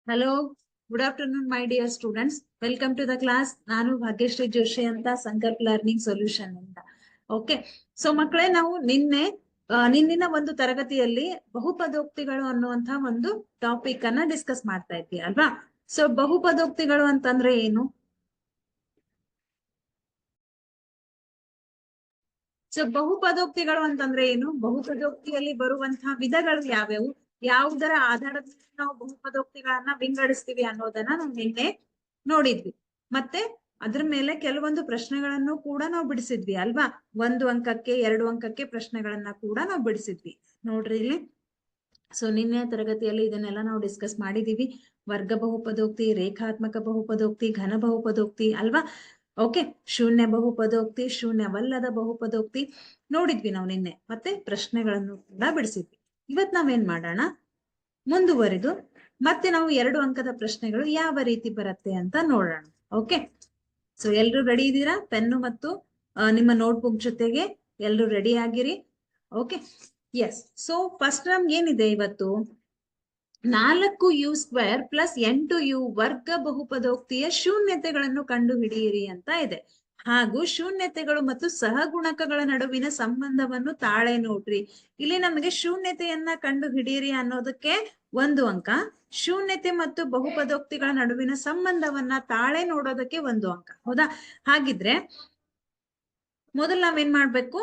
Hello, good afternoon my dear students. Welcome to the class. ನಾನು ಭಾಗ್ಯಶ್ರೀ ಜೋಶಿ ಅಂತ, Sankalp learning solution ಅಂತ. Okay, so ಮಕ್ಕಳೇ, ನಾವು ನಿನ್ನಿನ ಒಂದು ತರಗತಿಯಲ್ಲಿ ಬಹುಪದೋಕ್ತಿಗಳು ಅನ್ನುವಂತಹ ಒಂದು ಟಾಪಿಕ್ ಅನ್ನ ಡಿಸ್ಕಸ್ ಮಾಡ್ತಾ ಇದ್ವಿ ಅಲ್ವಾ? ಸೊ ಬಹುಪದೋಕ್ತಿಗಳು ಅಂತಂದ್ರೆ ಏನು? ಸೊ ಬಹುಪದೋಕ್ತಿಗಳು ಅಂತಂದ್ರೆ ಏನು? ಬಹುಪದೋಕ್ತಿಯಲ್ಲಿ ಬರುವಂತಹ ವಿಧಗಳು ಯಾವ್ಯಾವು, ಯಾವುದರ ಆಧಾರದ ಮೇಲೆ ನಾವು ಬಹುಪದೋಕ್ತಿಗಳನ್ನ ವಿಂಗಡಿಸ್ತೀವಿ ಅನ್ನೋದನ್ನ ನಾವು ನಿನ್ನೆ ನೋಡಿದ್ವಿ. ಮತ್ತೆ ಅದ್ರ ಮೇಲೆ ಕೆಲವೊಂದು ಪ್ರಶ್ನೆಗಳನ್ನು ಕೂಡ ನಾವು ಬಿಡಿಸಿದ್ವಿ ಅಲ್ವಾ? 1 ಅಂಕಕ್ಕೆ 2 ಅಂಕಕ್ಕೆ ಪ್ರಶ್ನೆಗಳನ್ನ ಕೂಡ ನಾವು ಬಿಡಿಸಿದ್ವಿ. ನೋಡ್ರಿ ಇಲ್ಲಿ. ಸೊ ನಿನ್ನೆ ತರಗತಿಯಲ್ಲಿ ಇದನ್ನೆಲ್ಲ ನಾವು ಡಿಸ್ಕಸ್ ಮಾಡಿದೀವಿ. ವರ್ಗ ಬಹುಪದೋಕ್ತಿ, ರೇಖಾತ್ಮಕ ಬಹುಪದೋಕ್ತಿ, ಘನ ಬಹುಪದೋಕ್ತಿ ಅಲ್ವಾ? ಓಕೆ, ಶೂನ್ಯ ಬಹುಪದೋಕ್ತಿ, ಶೂನ್ಯವಲ್ಲದ ಬಹುಪದೋಕ್ತಿ ನೋಡಿದ್ವಿ ನಾವು ನಿನ್ನೆ. ಮತ್ತೆ ಪ್ರಶ್ನೆಗಳನ್ನು ಕೂಡ ಬಿಡಿಸಿದ್ವಿ. ಇವತ್ ನಾವೇನ್ ಮಾಡೋಣ, ಮುಂದುವರಿದು ಮತ್ತೆ ನಾವು 2 ಅಂಕದ ಪ್ರಶ್ನೆಗಳು ಯಾವ ರೀತಿ ಬರುತ್ತೆ ಅಂತ ನೋಡೋಣ. ಓಕೆ, ಸೊ ಎಲ್ರು ರೆಡಿ ಇದ್ದೀರಾ? ಪೆನ್ನು ಮತ್ತು ನಿಮ್ಮ ನೋಟ್ಬುಕ್ ಜೊತೆಗೆ ಎಲ್ರು ರೆಡಿ ಆಗಿರಿ. Okay, S. ಸೊ ಫಸ್ಟ್ ನಮ್ಗೆ ಏನಿದೆ ಇವತ್ತು, 4u² ಪ್ಲಸ್ 8u ವರ್ಗ ಬಹುಪದೋಕ್ತಿಯ ಶೂನ್ಯತೆಗಳನ್ನು ಕಂಡು ಹಿಡಿಯಿರಿ ಅಂತ ಇದೆ. ಹಾಗೂ ಶೂನ್ಯತೆಗಳು ಮತ್ತು ಸಹಗುಣಕಗಳ ನಡುವಿನ ಸಂಬಂಧವನ್ನು ತಾಳೆ ನೋಡ್ರಿ. ಇಲ್ಲಿ ನಮಗೆ ಶೂನ್ಯತೆಯನ್ನ ಕಂಡು ಹಿಡಿಯಿರಿ ಅನ್ನೋದಕ್ಕೆ 1 ಅಂಕ, ಶೂನ್ಯತೆ ಮತ್ತು ಬಹುಪದೋಕ್ತಿಗಳ ನಡುವಿನ ಸಂಬಂಧವನ್ನ ತಾಳೆ ನೋಡೋದಕ್ಕೆ 1 ಅಂಕ. ಹೌದಾ? ಹಾಗಿದ್ರೆ ಮೊದಲು ನಾವೇನ್ ಮಾಡ್ಬೇಕು,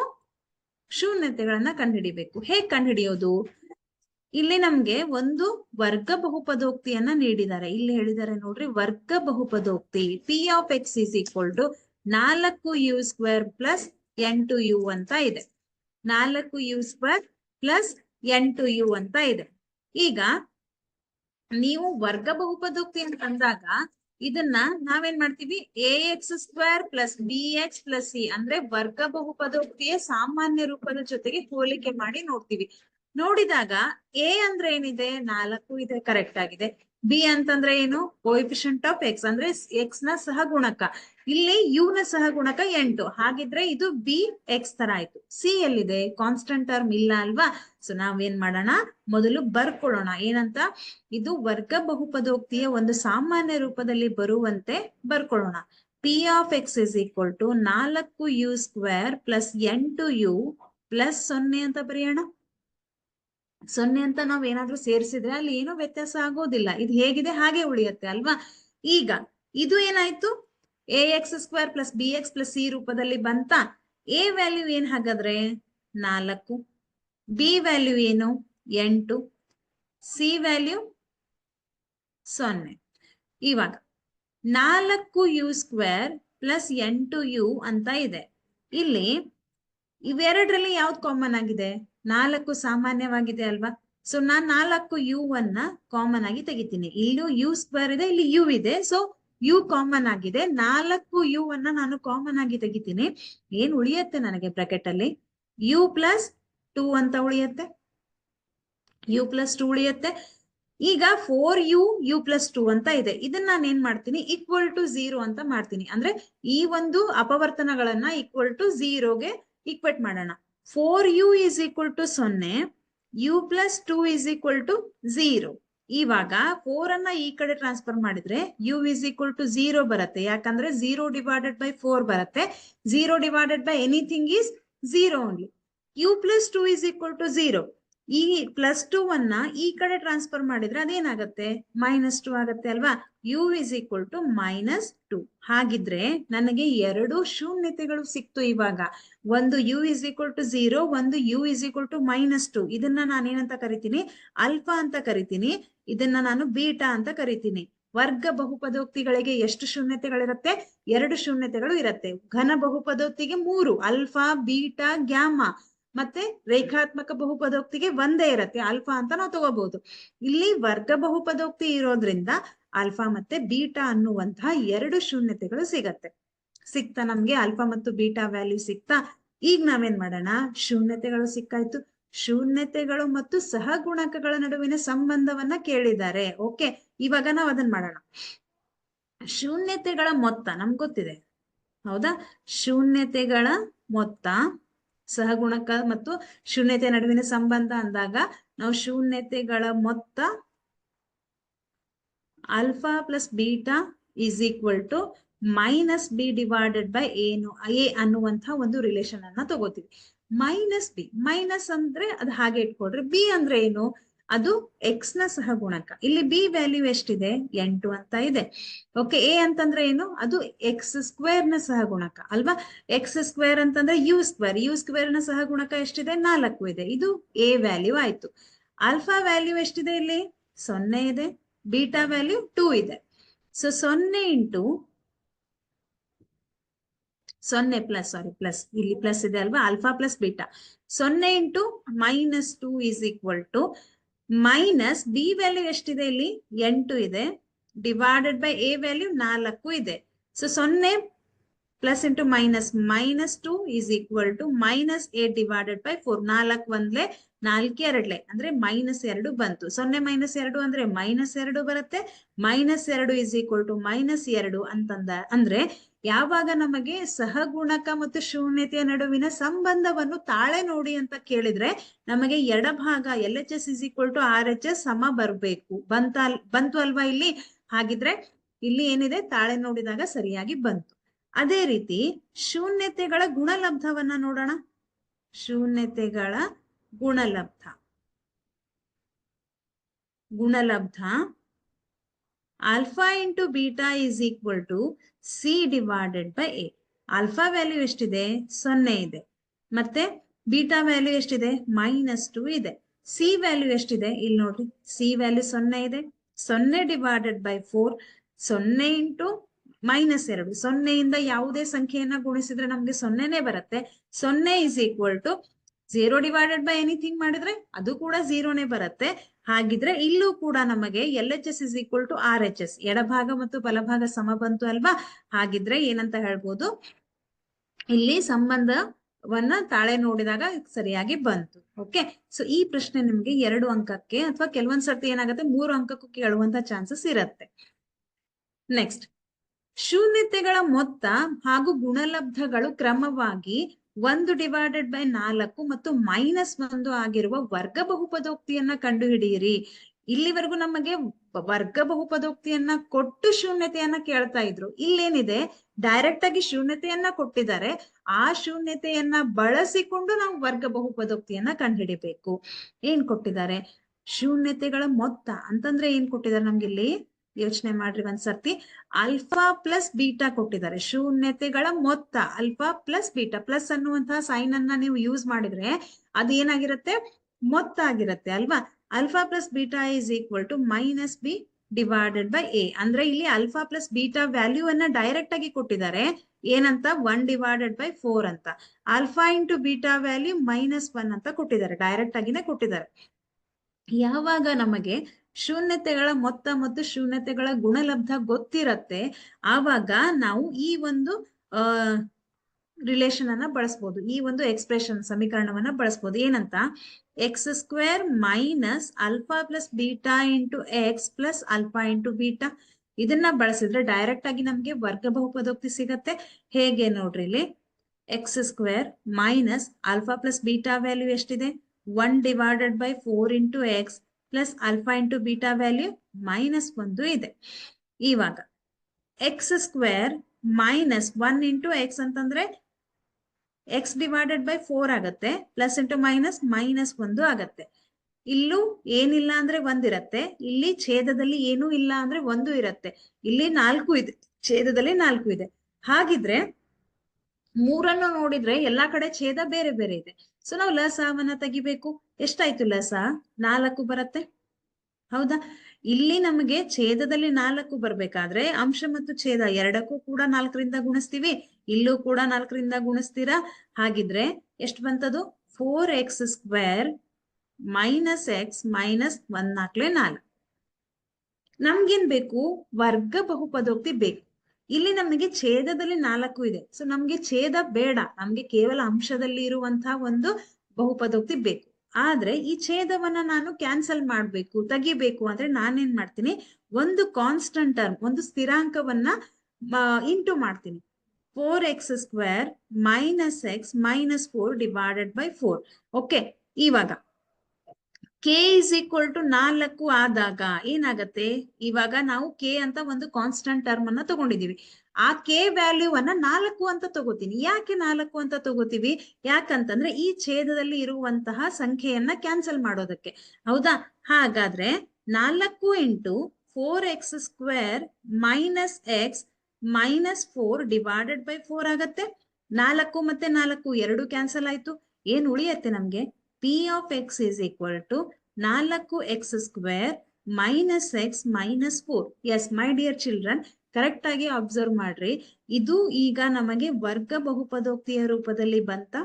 ಶೂನ್ಯತೆಗಳನ್ನ ಕಂಡುಹಿಡಿಬೇಕು. ಹೇಗ್ ಕಂಡುಹಿಡಿಯೋದು? ಇಲ್ಲಿ ನಮ್ಗೆ ಒಂದು ವರ್ಗ ಬಹುಪದೋಕ್ತಿಯನ್ನ ನೀಡಿದ್ದಾರೆ. ಇಲ್ಲಿ ಹೇಳಿದ್ದಾರೆ ನೋಡ್ರಿ, ವರ್ಗ ಬಹುಪದೋಕ್ತಿ p of X is equal to 4u² plus 8u ಅಂತ ಇದೆ. 4u² ಪ್ಲಸ್ 8u ಅಂತ ಇದೆ. ಈಗ ನೀವು ವರ್ಗ ಬಹುಪದೋಕ್ತಿ ಅಂತ ಅಂದಾಗ ಇದನ್ನ ನಾವೇನ್ ಮಾಡ್ತೀವಿ, ax² plus bx plus C ಅಂದ್ರೆ ವರ್ಗ ಬಹುಪದೋಕ್ತಿಯ ಸಾಮಾನ್ಯ ರೂಪದ ಜೊತೆಗೆ ಹೋಲಿಕೆ ಮಾಡಿ ನೋಡ್ತೀವಿ. ನೋಡಿದಾಗ ಎ ಅಂದ್ರೆ ಏನಿದೆ, 4 ಇದೆ, ಕರೆಕ್ಟ್ ಆಗಿದೆ. ಬಿ ಅಂತಂದ್ರೆ ಏನು, ಕೋಎಫಿಷಿಯಂಟ್ ಆಫ್ ಎಕ್ಸ್ ಅಂದ್ರೆ ಎಕ್ಸ್ ನ ಸಹಗುಣಕ. ಇಲ್ಲಿ ಯು ನ ಸಹಗುಣಕ 8. ಹಾಗಿದ್ರೆ ಇದು ಬಿ ಎಕ್ಸ್ ತರ ಆಯ್ತು. ಸಿ ಎಲ್ಲಿದೆ? ಕಾನ್ಸ್ಟಂಟ್ ಟರ್ಮ್ ಇಲ್ಲ ಅಲ್ವಾ? ಸೊ ನಾವೇನ್ ಮಾಡೋಣ, ಮೊದಲು ಬರ್ಕೊಳ್ಳೋಣ. ಏನಂತ? ಇದು ವರ್ಗ ಬಹುಪದೋಕ್ತಿಯ ಒಂದು ಸಾಮಾನ್ಯ ರೂಪದಲ್ಲಿ ಬರುವಂತೆ ಬರ್ಕೊಳ್ಳೋಣ. P of X is equal to 4u² plus 8u plus 0 ಅಂತ ಬರೆಯೋಣ. 0 ಅಂತ ನಾವ್ ಏನಾದ್ರೂ ಸೇರಿಸಿದ್ರೆ ಅಲ್ಲಿ ಏನೂ ವ್ಯತ್ಯಾಸ ಆಗೋದಿಲ್ಲ. ಇದು ಹೇಗಿದೆ ಹಾಗೆ ಉಳಿಯುತ್ತೆ ಅಲ್ವಾ? ಈಗ ಇದು ಏನಾಯ್ತು, ax² plus bx plus C ರೂಪದಲ್ಲಿ ಬಂತ. ಎ ವ್ಯಾಲ್ಯೂ ಏನ್ ಹಾಗಾದ್ರೆ 4, ಬಿ ವ್ಯಾಲ್ಯೂ ಏನು 8, ಸಿ ವ್ಯಾಲ್ಯೂ 0. ಇವಾಗ 4u² ಪ್ಲಸ್ 8u ಅಂತ ಇದೆ. ಇಲ್ಲಿ ಇವೆರಡರಲ್ಲಿ ಯಾವ್ದು ಕಾಮನ್ ಆಗಿದೆ? 4 ಸಾಮಾನ್ಯವಾಗಿದೆ ಅಲ್ವಾ? ಸೊ ನಾನ್ 4u ಅನ್ನ ಕಾಮನ್ ಆಗಿ ತೆಗಿತೀನಿ. ಇಲ್ಲೂ u² ಇದೆ, ಇಲ್ಲಿ u ಇದೆ. ಸೊ u ಕಾಮನ್ ಆಗಿದೆ. 4u ಅನ್ನ ನಾನು ಕಾಮನ್ ಆಗಿ ತೆಗಿತೀನಿ. ಏನ್ ಉಳಿಯತ್ತೆ ನನಗೆ ಬ್ರಾಕೆಟ್ ಅಲ್ಲಿ? u ಪ್ಲಸ್ 2 ಅಂತ ಉಳಿಯತ್ತೆ. u plus 2 ಉಳಿಯತ್ತೆ. ಈಗ 4u ಪ್ಲಸ್ 2 ಅಂತ ಇದೆ. ಇದನ್ನ ನಾನು ಏನ್ ಮಾಡ್ತೀನಿ, ಈಕ್ವಲ್ ಟು 0 ಅಂತ ಮಾಡ್ತೀನಿ. ಅಂದ್ರೆ ಈ ಒಂದು ಅಪವರ್ತನಗಳನ್ನ ಈಕ್ವಲ್ ಟು 0ಗೆ ಈಕ್ವೇಟ್ ಮಾಡೋಣ. 4u is equal to 0, u plus 2 is equal to 0. ಇವಾಗ 4 ಅನ್ನ ಈ ಕಡೆ ಟ್ರಾನ್ಸ್ಫರ್ ಮಾಡಿದ್ರೆ u is equal to 0 ಬರುತ್ತೆ. ಯಾಕಂದ್ರೆ 0 divided by 4 ಬರುತ್ತೆ. 0 divided by anything is 0 only. u plus 2 is equal to 0. ಈ ಪ್ಲಸ್ 2 ಅನ್ನ ಈ ಕಡೆ ಟ್ರಾನ್ಸ್ಫರ್ ಮಾಡಿದ್ರೆ ಅದೇನಾಗತ್ತೆ, -2 ಆಗತ್ತೆ ಅಲ್ವಾ? u is equal to -2. ಹಾಗಿದ್ರೆ ನನಗೆ 2 ಶೂನ್ಯತೆಗಳು ಸಿಕ್ತು. ಇವಾಗ ಒಂದು u is equal to 0, ಒಂದು u is equal to -2. ಇದನ್ನ ನಾನೇನಂತ ಕರಿತೀನಿ, ಅಲ್ಫಾ ಅಂತ ಕರಿತೀನಿ. ಇದನ್ನ ನಾನು ಬೀಟಾ ಅಂತ ಕರಿತೀನಿ. ವರ್ಗ ಬಹುಪದೋಕ್ತಿಗಳಿಗೆ ಎಷ್ಟು ಶೂನ್ಯತೆಗಳಿರುತ್ತೆ? 2 ಶೂನ್ಯತೆಗಳು ಇರುತ್ತೆ. ಘನ ಬಹುಪದೋಕ್ತಿಗೆ 3, ಅಲ್ಫಾ, ಬೀಟಾ, ಗ್ಯಾಮಾ. ಮತ್ತೆ ರೇಖಾತ್ಮಕ ಬಹುಪದೋಕ್ತಿಗೆ ಒಂದೇ ಇರತ್ತೆ, ಆಲ್ಫಾ ಅಂತ ನಾವು ತಗೋಬಹುದು. ಇಲ್ಲಿ ವರ್ಗ ಬಹುಪದೋಕ್ತಿ ಇರೋದ್ರಿಂದ ಆಲ್ಫಾ ಮತ್ತೆ ಬೀಟಾ ಅನ್ನುವಂತಹ 2 ಶೂನ್ಯತೆಗಳು ಸಿಕ್ತಾ ನಮ್ಗೆ? ಆಲ್ಫಾ ಮತ್ತು ಬೀಟಾ ವ್ಯಾಲ್ಯೂ ಸಿಕ್ತಾ? ಈಗ ನಾವೇನ್ ಮಾಡೋಣ, ಶೂನ್ಯತೆಗಳು ಸಿಕ್ಕಾಯ್ತು. ಶೂನ್ಯತೆಗಳು ಮತ್ತು ಸಹಗುಣಕಗಳ ನಡುವಿನ ಸಂಬಂಧವನ್ನ ಕೇಳಿದ್ದಾರೆ. ಓಕೆ, ಇವಾಗ ನಾವ್ ಅದನ್ನ ಮಾಡೋಣ. ಶೂನ್ಯತೆಗಳ ಮೊತ್ತ ನಮ್ಗೆ ಗೊತ್ತಿದೆ, ಹೌದಾ? ಶೂನ್ಯತೆಗಳ ಮೊತ್ತ, ಸಹಗುಣಕ ಮತ್ತು ಶೂನ್ಯತೆ ನಡುವಿನ ಸಂಬಂಧ ಅಂದಾಗ ನಾವು ಶೂನ್ಯತೆಗಳ ಮೊತ್ತ alpha plus beta is equal to minus B divided by A ಅನ್ನುವಂಥ ಒಂದು ರಿಲೇಷನ್ ಅನ್ನ ತಗೋತೀವಿ. ಮೈನಸ್ ಬಿ, ಮೈನಸ್ ಅಂದ್ರೆ ಅದು ಹಾಗೆ ಇಟ್ಕೊಡ್ರಿ. ಬಿ ಅಂದ್ರೆ ಏನು? ಅದು ಎಕ್ಸ್ ನ ಸಹಗುಣಕ. ಇಲ್ಲಿ ಬಿ ವ್ಯಾಲ್ಯೂ ಎಷ್ಟಿದೆ? 8 ಅಂತ ಇದೆ. ಓಕೆ, ಎ ಅಂತಂದ್ರೆ ಏನು? ಅದು ಎಕ್ಸ್ ಸ್ಕ್ವೇರ್ ನ ಸಹಗುಣಕ ಅಲ್ವಾ? ಎಕ್ಸ್ ಸ್ಕ್ವೇರ್ ಅಂತಂದ್ರೆ ಯು ಸ್ಕ್ವೇರ್, ಯು ಸ್ಕ್ವೇರ್ ನ ಸಹಗುಣಕ ಎಷ್ಟಿದೆ? 4 ಇದೆ. ಇದು ಎ ವ್ಯಾಲ್ಯೂ ಆಯ್ತು. ಆಲ್ಫಾ ವ್ಯಾಲ್ಯೂ ಎಷ್ಟಿದೆ? ಇಲ್ಲಿ 0 ಇದೆ. ಬೀಟಾ ವ್ಯಾಲ್ಯೂ 2 ಇದೆ. So 0 into 0 plus, sorry plus, ಇಲ್ಲಿ ಪ್ಲಸ್ ಇದೆ ಅಲ್ವಾ? Alpha plus beta 0 into -2 is equal to minus B value ಎಷ್ಟಿದೆ? ಇಲ್ಲಿ 8 ಇದೆ. ಡಿವೈಡೆಡ್ ಬೈ ಎ ವ್ಯಾಲ್ಯೂ 4 ಇದೆ. So 0 plus into -2 is equal to -8 divided by 4. 4 ಒಂದ್ಲೆ 4 ಎರಡ್ಲೆ ಅಂದ್ರೆ -2 ಬಂತು. 0 -2 ಅಂದ್ರೆ -2 ಬರುತ್ತೆ. -2 ಈಸ್ ಈಕ್ವಲ್ ಟು -2 ಅಂದ್ರೆ ಯಾವಾಗ ನಮಗೆ ಸಹಗುಣಕ ಮತ್ತು ಶೂನ್ಯತೆಯ ನಡುವಿನ ಸಂಬಂಧವನ್ನು ತಾಳೆ ನೋಡಿ ಅಂತ ಕೇಳಿದ್ರೆ ನಮಗೆ ಎಡಭಾಗ LHS is equal to RHS ಸಮ ಬರ್ಬೇಕು. ಬಂತು ಅಲ್ವಾ ಇಲ್ಲಿ? ಹಾಗಿದ್ರೆ ಇಲ್ಲಿ ಏನಿದೆ? ತಾಳೆ ನೋಡಿದಾಗ ಸರಿಯಾಗಿ ಬಂತು. ಅದೇ ರೀತಿ ಶೂನ್ಯತೆಗಳ ಗುಣಲಬ್ಧವನ್ನ ನೋಡೋಣ. ಶೂನ್ಯತೆಗಳ ಗುಣಲಬ್ಧ alpha into beta is equal to c divided by a. Alpha value ಎಷ್ಟಿದೆ? 0 ಇದೆ. ಮತ್ತೆ ಬೀಟಾ ವ್ಯಾಲ್ಯೂ ಎಷ್ಟಿದೆ? -2 ಇದೆ. ಸಿ ವ್ಯಾಲ್ಯೂ ಎಷ್ಟಿದೆ? ಇಲ್ಲಿ ನೋಡ್ರಿ, ಸಿ ವ್ಯಾಲ್ಯೂ 0 ಇದೆ. 0 ಡಿವೈಡೆಡ್ ಬೈ 4. 0 ಇಂಟು -2, 0 ಇಂದ ಯಾವುದೇ ಸಂಖ್ಯೆಯನ್ನ ಗುಣಿಸಿದ್ರೆ ನಮ್ಗೆ 0ನೇ ಬರುತ್ತೆ. 0 is equal to 0 divided by anything ಮಾಡಿದ್ರೆ ಅದು ಕೂಡ 0ನೇ ಬರುತ್ತೆ. ಹಾಗಿದ್ರೆ ಇಲ್ಲೂ ಕೂಡ ನಮಗೆ LHS is equal to RHS, ಎಡಭಾಗ ಮತ್ತು ಬಲಭಾಗ ಸಮ ಬಂತು ಅಲ್ವಾ? ಹಾಗಿದ್ರೆ ಏನಂತ ಹೇಳ್ಬೋದು? ಇಲ್ಲಿ ಸಂಬಂಧವನ್ನ ತಾಳೆ ನೋಡಿದಾಗ ಸರಿಯಾಗಿ ಬಂತು. ಓಕೆ, ಸೊ ಈ ಪ್ರಶ್ನೆ ನಿಮ್ಗೆ 2 ಅಂಕಕ್ಕೆ ಅಥವಾ ಕೆಲವೊಂದ್ ಸರ್ತಿ ಏನಾಗುತ್ತೆ 3 ಅಂಕಕ್ಕೂ ಕೇಳುವಂತ ಚಾನ್ಸಸ್ ಇರುತ್ತೆ. ನೆಕ್ಸ್ಟ್, ಶೂನ್ಯತೆಗಳ ಮೊತ್ತ ಹಾಗೂ ಗುಣಲಬ್ಧಗಳು ಕ್ರಮವಾಗಿ 1 ಡಿವೈಡೆಡ್ ಬೈ 4 ಮತ್ತು -1 ಆಗಿರುವ ವರ್ಗ ಬಹುಪದೋಕ್ತಿಯನ್ನ ಕಂಡುಹಿಡಿಯಿರಿ. ಇಲ್ಲಿವರೆಗೂ ನಮಗೆ ವರ್ಗ ಬಹುಪದೋಕ್ತಿಯನ್ನ ಕೊಟ್ಟು ಶೂನ್ಯತೆಯನ್ನ ಕೇಳ್ತಾ ಇದ್ರು. ಇಲ್ಲೇನಿದೆ? ಡೈರೆಕ್ಟ್ ಆಗಿ ಶೂನ್ಯತೆಯನ್ನ ಕೊಟ್ಟಿದ್ದಾರೆ. ಆ ಶೂನ್ಯತೆಯನ್ನ ಬಳಸಿಕೊಂಡು ನಾವು ವರ್ಗ ಬಹುಪದೋಕ್ತಿಯನ್ನ ಕಂಡುಹಿಡಿಬೇಕು. ಏನ್ ಕೊಟ್ಟಿದ್ದಾರೆ? ಶೂನ್ಯತೆಗಳ ಮೊತ್ತ ಅಂತಂದ್ರೆ ಏನ್ ಕೊಟ್ಟಿದ್ದಾರೆ ನಮ್ಗೆ ಇಲ್ಲಿ? ಯೋಚನೆ ಮಾಡ್ರಿ ಒಂದ್ಸರ್ತಿ. ಆಲ್ಫಾ ಪ್ಲಸ್ ಬೀಟಾ ಕೊಟ್ಟಿದ್ದಾರೆ. ಶೂನ್ಯತೆಗಳ ಮೊತ್ತ ಆಲ್ಫಾ ಪ್ಲಸ್ ಬೀಟಾ, ಪ್ಲಸ್ ಅನ್ನುವಂತಹ ಸೈನ್ ಅನ್ನ ನೀವು ಯೂಸ್ ಮಾಡಿದ್ರೆ ಅದು ಏನಾಗಿರುತ್ತೆ? ಮೊತ್ತ ಆಗಿರುತ್ತೆ ಅಲ್ವಾ? Alpha plus beta is equal to -b divided by A. ಅಂದ್ರೆ ಇಲ್ಲಿ ಆಲ್ಫಾ ಪ್ಲಸ್ ಬೀಟಾ ವ್ಯಾಲ್ಯೂ ಅನ್ನ ಡೈರೆಕ್ಟ್ ಆಗಿ ಕೊಟ್ಟಿದ್ದಾರೆ. ಏನಂತ? 1 ಡಿವೈಡೆಡ್ ಬೈ 4 ಅಂತ. ಆಲ್ಫಾ ಇಂಟು ಬೀಟಾ ವ್ಯಾಲ್ಯೂ -1 ಅಂತ ಕೊಟ್ಟಿದ್ದಾರೆ. ಡೈರೆಕ್ಟ್ ಆಗಿನೇ ಕೊಟ್ಟಿದ್ದಾರೆ. ಯಾವಾಗ ನಮಗೆ ಶೂನ್ಯತೆಗಳ ಮೊತ್ತ ಮತ್ತು ಶೂನ್ಯತೆಗಳ ಗುಣಲಬ್ಧ ಗೊತ್ತಿರತ್ತೆ, ಆವಾಗ ನಾವು ಈ ಒಂದು ರಿಲೇಷನ್ ಅನ್ನ ಬಳಸ್ಬೋದು. ಈ ಒಂದು ಎಕ್ಸ್ಪ್ರೆಷನ್ ಸಮೀಕರಣವನ್ನ ಬಳಸ್ಬೋದು. ಏನಂತ? X square minus alpha plus beta into X plus alpha into beta. ಇದನ್ನ ಬಳಸಿದ್ರೆ ಡೈರೆಕ್ಟ್ ಆಗಿ ನಮ್ಗೆ ವರ್ಗ ಬಹುಪದೋಕ್ತಿ ಸಿಗತ್ತೆ. ಹೇಗೆ ನೋಡ್ರಿ, ಇಲ್ಲಿ X square minus alpha plus beta value ಎಷ್ಟಿದೆ? 1 divided by 4 into X plus alpha into beta value -1 ಇದೆ. ಇವಾಗ X square minus 1 into X ಅಂತಂದ್ರೆ ಎಕ್ಸ್ ಡಿವೈಡೆಡ್ ಬೈ 4 ಆಗತ್ತೆ. ಪ್ಲಸ್ ಇಂಟು ಮೈನಸ್ -1 ಆಗತ್ತೆ. ಇಲ್ಲೂ ಏನಿಲ್ಲ ಅಂದ್ರೆ 1 ಇರತ್ತೆ. ಇಲ್ಲಿ ಛೇದದಲ್ಲಿ ಏನೂ ಇಲ್ಲ ಅಂದ್ರೆ 1 ಇರತ್ತೆ. ಇಲ್ಲಿ 4 ಇದೆ, ಛೇದದಲ್ಲಿ 4 ಇದೆ. ಹಾಗಿದ್ರೆ 3 ನೋಡಿದ್ರೆ ಎಲ್ಲಾ ಕಡೆ ಛೇದ ಬೇರೆ ಬೇರೆ ಇದೆ. ಸೊ ನಾವು ಲಸವನ್ನ ತೆಗಿಬೇಕು. ಎಷ್ಟಾಯ್ತು ಲಸ? 4 ಬರುತ್ತೆ. ಹೌದಾ? ಇಲ್ಲಿ ನಮಗೆ ಛೇದದಲ್ಲಿ 4 ಬರ್ಬೇಕಾದ್ರೆ ಅಂಶ ಮತ್ತು ಛೇದ ಎರಡಕ್ಕೂ ಕೂಡ 4ರಿಂದ ಗುಣಿಸ್ತೀವಿ. ಇಲ್ಲೂ ಕೂಡ 4ರಿಂದ ಗುಣಿಸ್ತೀರಾ. ಹಾಗಿದ್ರೆ ಎಷ್ಟು ಬಂತದು? 4x square minus X minus 1 4 4. ನಮ್ಗೇನ್ ಬೇಕು? ವರ್ಗ ಬಹುಪದೋಕ್ತಿ ಬೇಕು. ಇಲ್ಲಿ ನಮಗೆ ಛೇದದಲ್ಲಿ 4 ಇದೆ. ಸೊ ನಮ್ಗೆ ಛೇದ ಬೇಡ, ನಮ್ಗೆ ಕೇವಲ ಅಂಶದಲ್ಲಿ ಇರುವಂತಹ ಒಂದು ಬಹುಪದೋಕ್ತಿ ಬೇಕು. ಆದ್ರೆ ಈ ಛೇದವನ್ನ ನಾನು ಕ್ಯಾನ್ಸಲ್ ಮಾಡ್ಬೇಕು, ತೆಗಿಬೇಕು ಅಂದ್ರೆ ನಾನೇನ್ ಮಾಡ್ತೀನಿ? ಒಂದು ಕಾನ್ಸ್ಟಂಟ್ ಟರ್ಮ್, ಒಂದು ಸ್ಥಿರಾಂಕವನ್ನ ಇಂಟು ಮಾಡ್ತೀನಿ. 4x square minus X minus 4 divided by 4. Okay, ಇವಾಗ ಕೆ ಇಸ್ ಈಕ್ವಲ್ ಟು 4 ಆದಾಗ ಏನಾಗತ್ತೆ, ಇವಾಗ ನಾವು ಕೆ ಅಂತ ಒಂದು ಕಾನ್ಸ್ಟಂಟ್ ಟರ್ಮ್ ಅನ್ನ ತಗೊಂಡಿದೀವಿ. ಆ ಕೆ ವ್ಯಾಲ್ಯೂವನ್ನ 4 ಅಂತ ತಗೋತೀನಿ. ಯಾಕೆ 4 ಅಂತ ತಗೋತೀವಿ? ಯಾಕಂತಂದ್ರೆ ಈ ಛೇದದಲ್ಲಿ ಇರುವಂತಹ ಸಂಖ್ಯೆಯನ್ನ ಕ್ಯಾನ್ಸಲ್ ಮಾಡೋದಕ್ಕೆ. ಹೌದಾ? ಹಾಗಾದ್ರೆ 4 into 4x² minus X minus 4 divided by 4 ಆಗತ್ತೆ. 4 ಮತ್ತೆ 4 ಎರಡು ಕ್ಯಾನ್ಸಲ್ ಆಯ್ತು. ಏನ್ ಉಳಿಯತ್ತೆ ನಮ್ಗೆ? P of X is equal to 4x² minus X minus 4. Yes my dear children, correct ಆಗಿ ಅಬ್ಸರ್ವ್ ಮಾಡ್ರಿ. ಇದು ಈಗ ನಮಗೆ ವರ್ಗ ಬಹುಪದೋಕ್ತಿಯ ರೂಪದಲ್ಲಿ ಬಂತ.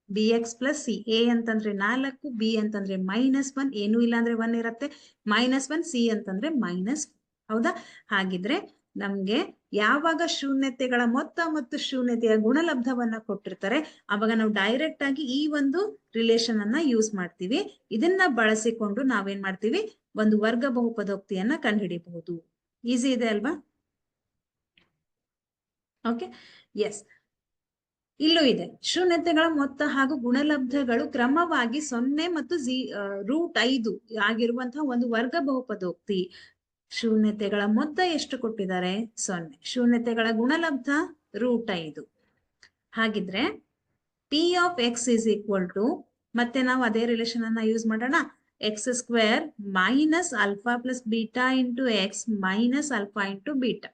B X plus C. A ಅಂತಂದ್ರೆ 4, ಬಿ ಅಂತಂದ್ರೆ -1, ಏನು ಇಲ್ಲ ಅಂದ್ರೆ 1 ಇರತ್ತೆ, -1, ಸಿ ಅಂತಂದ್ರೆ -. ಹೌದಾ? ಹಾಗಿದ್ರೆ ನಮ್ಗೆ ಯಾವಾಗ ಶೂನ್ಯತೆಗಳ ಮೊತ್ತ ಮತ್ತು ಶೂನ್ಯತೆಯ ಗುಣಲಬ್ಧವನ್ನ ಕೊಟ್ಟಿರ್ತಾರೆ, ಅವಾಗ ನಾವು ಡೈರೆಕ್ಟ್ ಆಗಿ ಈ ಒಂದು ರಿಲೇಷನ್ ಅನ್ನ ಯೂಸ್ ಮಾಡ್ತೀವಿ. ಇದನ್ನ ಬಳಸಿಕೊಂಡು ನಾವೇನ್ ಮಾಡ್ತೀವಿ, ಒಂದು ವರ್ಗ ಬಹುಪದೋಕ್ತಿಯನ್ನ ಕಂಡುಹಿಡಿಯಬಹುದು. ಈಸಿ ಇದೆ ಅಲ್ವಾ? Okay, yes. ಇಲ್ಲೂ ಇದೆ. ಶೂನ್ಯತೆಗಳ ಮೊತ್ತ ಹಾಗೂ ಗುಣಲಬ್ಧಗಳು ಕ್ರಮವಾಗಿ 0 ಮತ್ತು √5 ಆಗಿರುವಂತಹ ಒಂದು ವರ್ಗ ಬಹುಪದೋಕ್ತಿ. ಶೂನ್ಯತೆಗಳ ಮೊತ್ತ ಎಷ್ಟು ಕೊಟ್ಟಿದ್ದಾರೆ? 0. ಶೂನ್ಯತೆಗಳ ಗುಣಲಬ್ಧ √5. ಹಾಗಿದ್ರೆ P of X is equal to, ಮತ್ತೆ ನಾವು ಅದೇ ರಿಲೇಷನ್ ಅನ್ನ ಯೂಸ್ ಮಾಡೋಣ. x² minus alpha plus beta into X minus alpha into beta.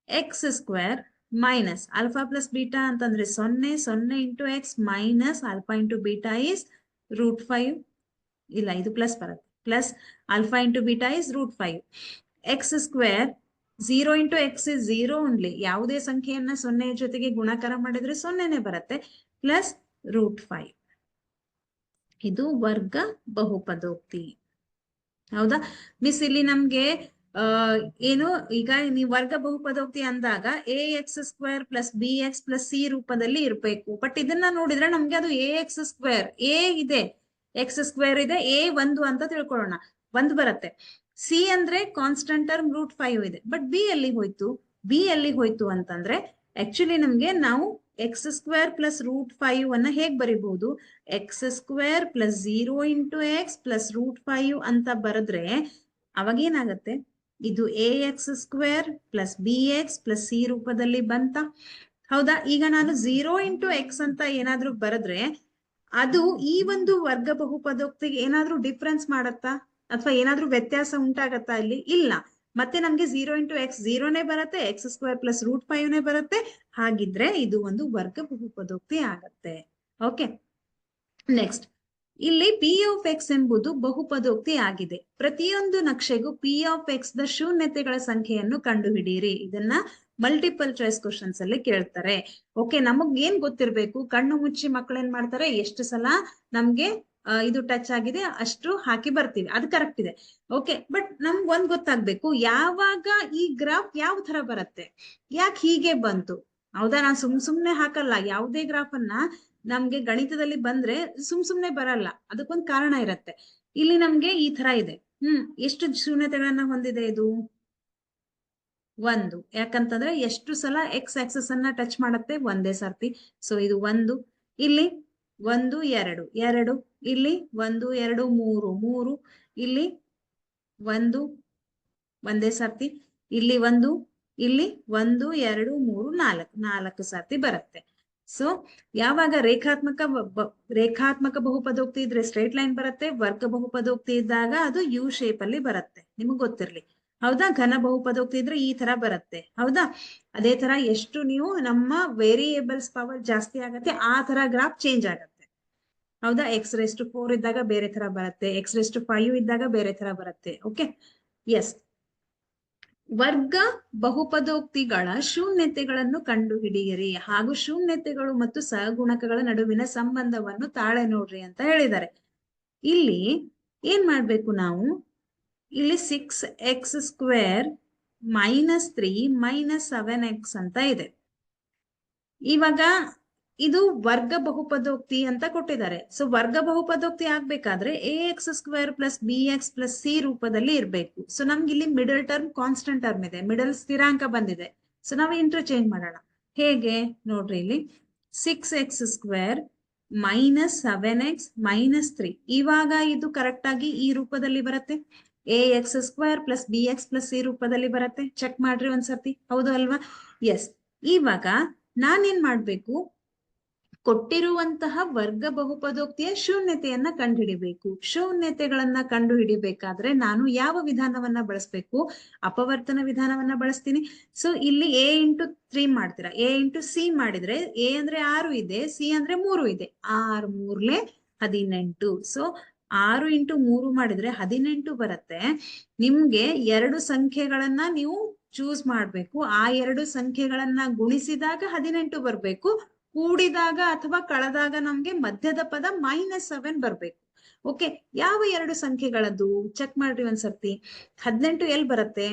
x² minus alpha plus beta ಅಂತಂದ್ರೆ 0, 0 into X minus alpha into beta is √5. ಇಲ್ಲ, ಇದು plus ಬರುತ್ತೆ. Plus alpha into beta is √5. x² 0 into X is 0 only. ಯಾವುದೇ ಸಂಖ್ಯೆಯನ್ನ 0 ಜೊತೆಗೆ ಗುಣಾಕಾರ ಮಾಡಿದ್ರೆ 0ನೇ ಬರುತ್ತೆ. ಪ್ಲಸ್ √5. ಇದು ವರ್ಗ ಬಹುಪದೋಕ್ತಿ. ಹೌದಾ ಮಿಸ್? ಇಲ್ಲಿ ನಮ್ಗೆ ಏನು, ಈಗ ನೀವು ವರ್ಗ ಬಹುಪದೋಕ್ತಿ ಅಂದಾಗ ax² plus bx plus C ರೂಪದಲ್ಲಿ ಇರ್ಬೇಕು. ಬಟ್ ಇದನ್ನ ನೋಡಿದ್ರೆ ನಮ್ಗೆ ಅದು ax², a ಇದೆ, x² ಇದೆ, a 1 ಅಂತ ತಿಳ್ಕೊಳ್ಳೋಣ, 1 ಬರುತ್ತೆ. ಸಿ ಅಂದ್ರೆ ಕಾನ್ಸ್ಟಂಟ್ ಟರ್ಮ್ √5 ಇದೆ. ಬಟ್ ಬಿ ಎಲ್ಲಿ ಹೋಯ್ತು? ಬಿ ಎಲ್ಲಿ ಹೋಯ್ತು ಅಂತಂದ್ರೆ ಆಕ್ಚುಲಿ ನಮ್ಗೆ ನಾವು x² ಪ್ಲಸ್ √5 ಅನ್ನ ಹೇಗ್ ಬರಿಬಹುದು? x² plus 0 into X plus √5 ಅಂತ ಬರೆದ್ರೆ ಅವಾಗ ಏನಾಗತ್ತೆ? ಇದು ax² plus bx plus C ರೂಪದಲ್ಲಿ ಬಂತ. ಹೌದಾ? ಈಗ ನಾನು 0 ಇಂಟು ಎಕ್ಸ್ ಅಂತ ಏನಾದ್ರೂ ಬರೆದ್ರೆ ಅದು ಈ ಒಂದು ವರ್ಗ ಬಹುಪದೋಕ್ತಿಗೆ ಏನಾದ್ರೂ ಡಿಫ್ರೆನ್ಸ್ ಮಾಡತ್ತಾ, ಅಥವಾ ಏನಾದ್ರೂ ವ್ಯತ್ಯಾಸ ಉಂಟಾಗತ್ತಾ? ಇಲ್ಲಿ ಇಲ್ಲ. ಮತ್ತೆ ನಮ್ಗೆ 0 ಇಂಟು ಎಕ್ಸ್ 0ನೇ ಬರುತ್ತೆ, x² ಪ್ಲಸ್ √5ನೇ ಬರುತ್ತೆ. ಹಾಗಿದ್ರೆ ಇದು ಒಂದು ವರ್ಗ ಬಹುಪದೋಕ್ತಿ ಆಗತ್ತೆ. ಓಕೆ, ನೆಕ್ಸ್ಟ್ ಇಲ್ಲಿ ಪಿ ಆಫ್ ಎಕ್ಸ್ ಎಂಬುದು ಬಹುಪದೋಕ್ತಿ ಆಗಿದೆ. ಪ್ರತಿಯೊಂದು ನಕ್ಷೆಗೂ ಪಿ ಆಫ್ ಎಕ್ಸ್ ದ ಶೂನ್ಯತೆಗಳ ಸಂಖ್ಯೆಯನ್ನು ಕಂಡುಹಿಡಿಯಿರಿ. ಇದನ್ನ ಮಲ್ಟಿಪಲ್ ಚಾಯ್ಸ್ ಕ್ವಶನ್ಸ್ ಅಲ್ಲಿ ಕೇಳ್ತಾರೆ. ಓಕೆ, ನಮಗ್ ಏನ್ ಗೊತ್ತಿರ್ಬೇಕು? ಕಣ್ಣು ಮುಚ್ಚಿ ಮಕ್ಕಳು ಏನ್ ಮಾಡ್ತಾರೆ, ಎಷ್ಟು ಸಲ ನಮ್ಗೆ ಇದು ಟಚ್ ಆಗಿದೆ ಅಷ್ಟು ಹಾಕಿ ಬರ್ತೀವಿ, ಅದು ಕರೆಕ್ಟ್ ಇದೆ. ಓಕೆ, ಬಟ್ ನಮ್ಗ್ ಒಂದ್ ಗೊತ್ತಾಗ್ಬೇಕು, ಯಾವಾಗ ಈ ಗ್ರಾಫ್ ಯಾವ ತರ ಬರುತ್ತೆ, ಯಾಕೆ ಹೀಗೆ ಬಂತು? ಹೌದಾ? ನಾನ್ ಸುಮ್ನೆ ಹಾಕಲ್ಲ. ಯಾವುದೇ ಗ್ರಾಫ್ ಅನ್ನ ನಮ್ಗೆ ಗಣಿತದಲ್ಲಿ ಬಂದ್ರೆ ಸುಮ್ನೆ ಬರಲ್ಲ, ಅದಕ್ಕೊಂದು ಕಾರಣ ಇರತ್ತೆ. ಇಲ್ಲಿ ನಮ್ಗೆ ಈ ತರ ಇದೆ. ಎಷ್ಟು ಶೂನ್ಯತೆಗಳನ್ನ ಹೊಂದಿದೆ ಇದು? 1. ಯಾಕಂತಂದ್ರೆ ಎಷ್ಟು ಸಲ ಎಕ್ಸ್ ಆಕ್ಸಿಸ್ ಅನ್ನ ಟಚ್ ಮಾಡತ್ತೆ? ಒಂದೇ ಸರ್ತಿ. ಸೊ ಇದು 1. ಇಲ್ಲಿ 1, 2, 2. ಇಲ್ಲಿ 1, 2, 3. ಇಲ್ಲಿ 1 ಒಂದೇ ಸರ್ತಿ. ಇಲ್ಲಿ 1, ಇಲ್ಲಿ 1, 2, 3, 4 ಸರ್ತಿ ಬರುತ್ತೆ. ಸೊ ಯಾವಾಗ ರೇಖಾತ್ಮಕ ಬಹುಪದೋಕ್ತಿ ಇದ್ರೆ ಸ್ಟ್ರೇಟ್ ಲೈನ್ ಬರುತ್ತೆ. ವರ್ಗ ಬಹುಪದೋಕ್ತಿ ಇದ್ದಾಗ ಅದು ಯು ಶೇಪ್ ಅಲ್ಲಿ ಬರುತ್ತೆ, ನಿಮಗ್ ಗೊತ್ತಿರ್ಲಿ. ಹೌದಾ? ಘನ ಬಹುಪದೋಕ್ತಿ ಇದ್ರೆ ಈ ತರ ಬರುತ್ತೆ. ಹೌದಾ? ಅದೇ ತರ ಎಷ್ಟು ನೀವು ನಮ್ಮ ವೇರಿಯೇಬಲ್ಸ್ ಪವರ್ ಜಾಸ್ತಿ ಆಗತ್ತೆ, ಆ ತರ ಗ್ರಾಫ್ ಚೇಂಜ್ ಆಗತ್ತೆ. ಹೌದಾ? x⁴ ಇದ್ದಾಗ ಬೇರೆ ತರ ಬರುತ್ತೆ, x⁵ ಇದ್ದಾಗ ಬೇರೆ ತರ ಬರುತ್ತೆ. Okay, yes. ವರ್ಗ ಬಹುಪದೋಕ್ತಿಗಳ ಶೂನ್ಯತೆಗಳನ್ನು ಕಂಡುಹಿಡಿಯಿರಿ ಹಾಗೂ ಶೂನ್ಯತೆಗಳು ಮತ್ತು ಸಹಗುಣಕಗಳ ನಡುವಿನ ಸಂಬಂಧವನ್ನು ತಾಳೆ ನೋಡ್ರಿ ಅಂತ ಹೇಳಿದ್ದಾರೆ. ಇಲ್ಲಿ ಏನ್ ಮಾಡ್ಬೇಕು ನಾವು? ಇಲ್ಲಿ 6x² ಮೈನಸ್ 3 ಮೈನಸ್ 7x ಅಂತ ಇದೆ. ಇವಾಗ ಇದು ವರ್ಗ ಬಹುಪದೋಕ್ತಿ ಅಂತ ಕೊಟ್ಟಿದ್ದಾರೆ. ಸೊ ವರ್ಗ ಬಹುಪದೋಕ್ತಿ ಆಗ್ಬೇಕಾದ್ರೆ ax² plus bx plus C ರೂಪದಲ್ಲಿ ಇರ್ಬೇಕು. ಸೊ ನಮ್ಗೆ ಇಲ್ಲಿ ಮಿಡಲ್ ಟರ್ಮ್ ಕಾನ್ಸ್ಟಂಟ್ ಟರ್ಮ್ ಇದೆ, ಮಿಡಲ್ ಸ್ಥಿರಾಂಕ ಬಂದಿದೆ. ಸೊ ನಾವು ಇಂಟರ್ಚೇಂಜ್ ಮಾಡೋಣ. ಹೇಗೆ ನೋಡ್ರಿ, ಇಲ್ಲಿ 6x² -7x-3. ಇವಾಗ ಇದು ಕರೆಕ್ಟ್ ಆಗಿ ಈ ರೂಪದಲ್ಲಿ ಬರುತ್ತೆ. ax² + bx + c ರೂಪದಲ್ಲಿ ಬರುತ್ತೆ. ಚೆಕ್ ಮಾಡ್ರಿ ಒಂದ್ಸತಿ, ಹೌದು ಅಲ್ವಾ? ಎಸ್. ಇವಾಗ ನಾನೇನ್ ಮಾಡ್ಬೇಕು, ಕೊಟ್ಟಿರುವಂತಹ ವರ್ಗ ಬಹುಪದೋಕ್ತಿಯ ಶೂನ್ಯತೆಯನ್ನ ಕಂಡುಹಿಡಿಬೇಕು. ಶೂನ್ಯತೆಗಳನ್ನ ಕಂಡುಹಿಡಿಬೇಕಾದ್ರೆ ನಾನು ಯಾವ ವಿಧಾನವನ್ನ ಬಳಸಬೇಕು? ಅಪವರ್ತನ ವಿಧಾನವನ್ನ ಬಳಸ್ತೀನಿ. ಸೊ ಇಲ್ಲಿ a × 3 ಮಾಡ್ತೀರಾ. a × c ಮಾಡಿದ್ರೆ a ಅಂದ್ರೆ 6 ಇದೆ, c ಅಂದ್ರೆ 3 ಇದೆ. 6 3 18. ಸೊ 6 × 3 ಮಾಡಿದ್ರೆ 18 ಬರುತ್ತೆ. ನಿಮ್ಗೆ 2 ಸಂಖ್ಯೆಗಳನ್ನ ನೀವು ಚೂಸ್ ಮಾಡ್ಬೇಕು. ಆ 2 ಸಂಖ್ಯೆಗಳನ್ನ ಗುಣಿಸಿದಾಗ 18 ಬರ್ಬೇಕು. ಕೂಡಿದಾಗ ಅಥವಾ ಕಳೆದಾಗ ನಮ್ಗೆ ಮಧ್ಯದ ಪದ -7 ಬರ್ಬೇಕು. ಓಕೆ, ಯಾವ 2 ಸಂಖ್ಯೆಗಳದ್ದು ಚೆಕ್ ಮಾಡ್ರಿ ಒಂದ್ಸರ್ತಿ. 18 ಎಲ್ಲಿ ಬರುತ್ತೆ?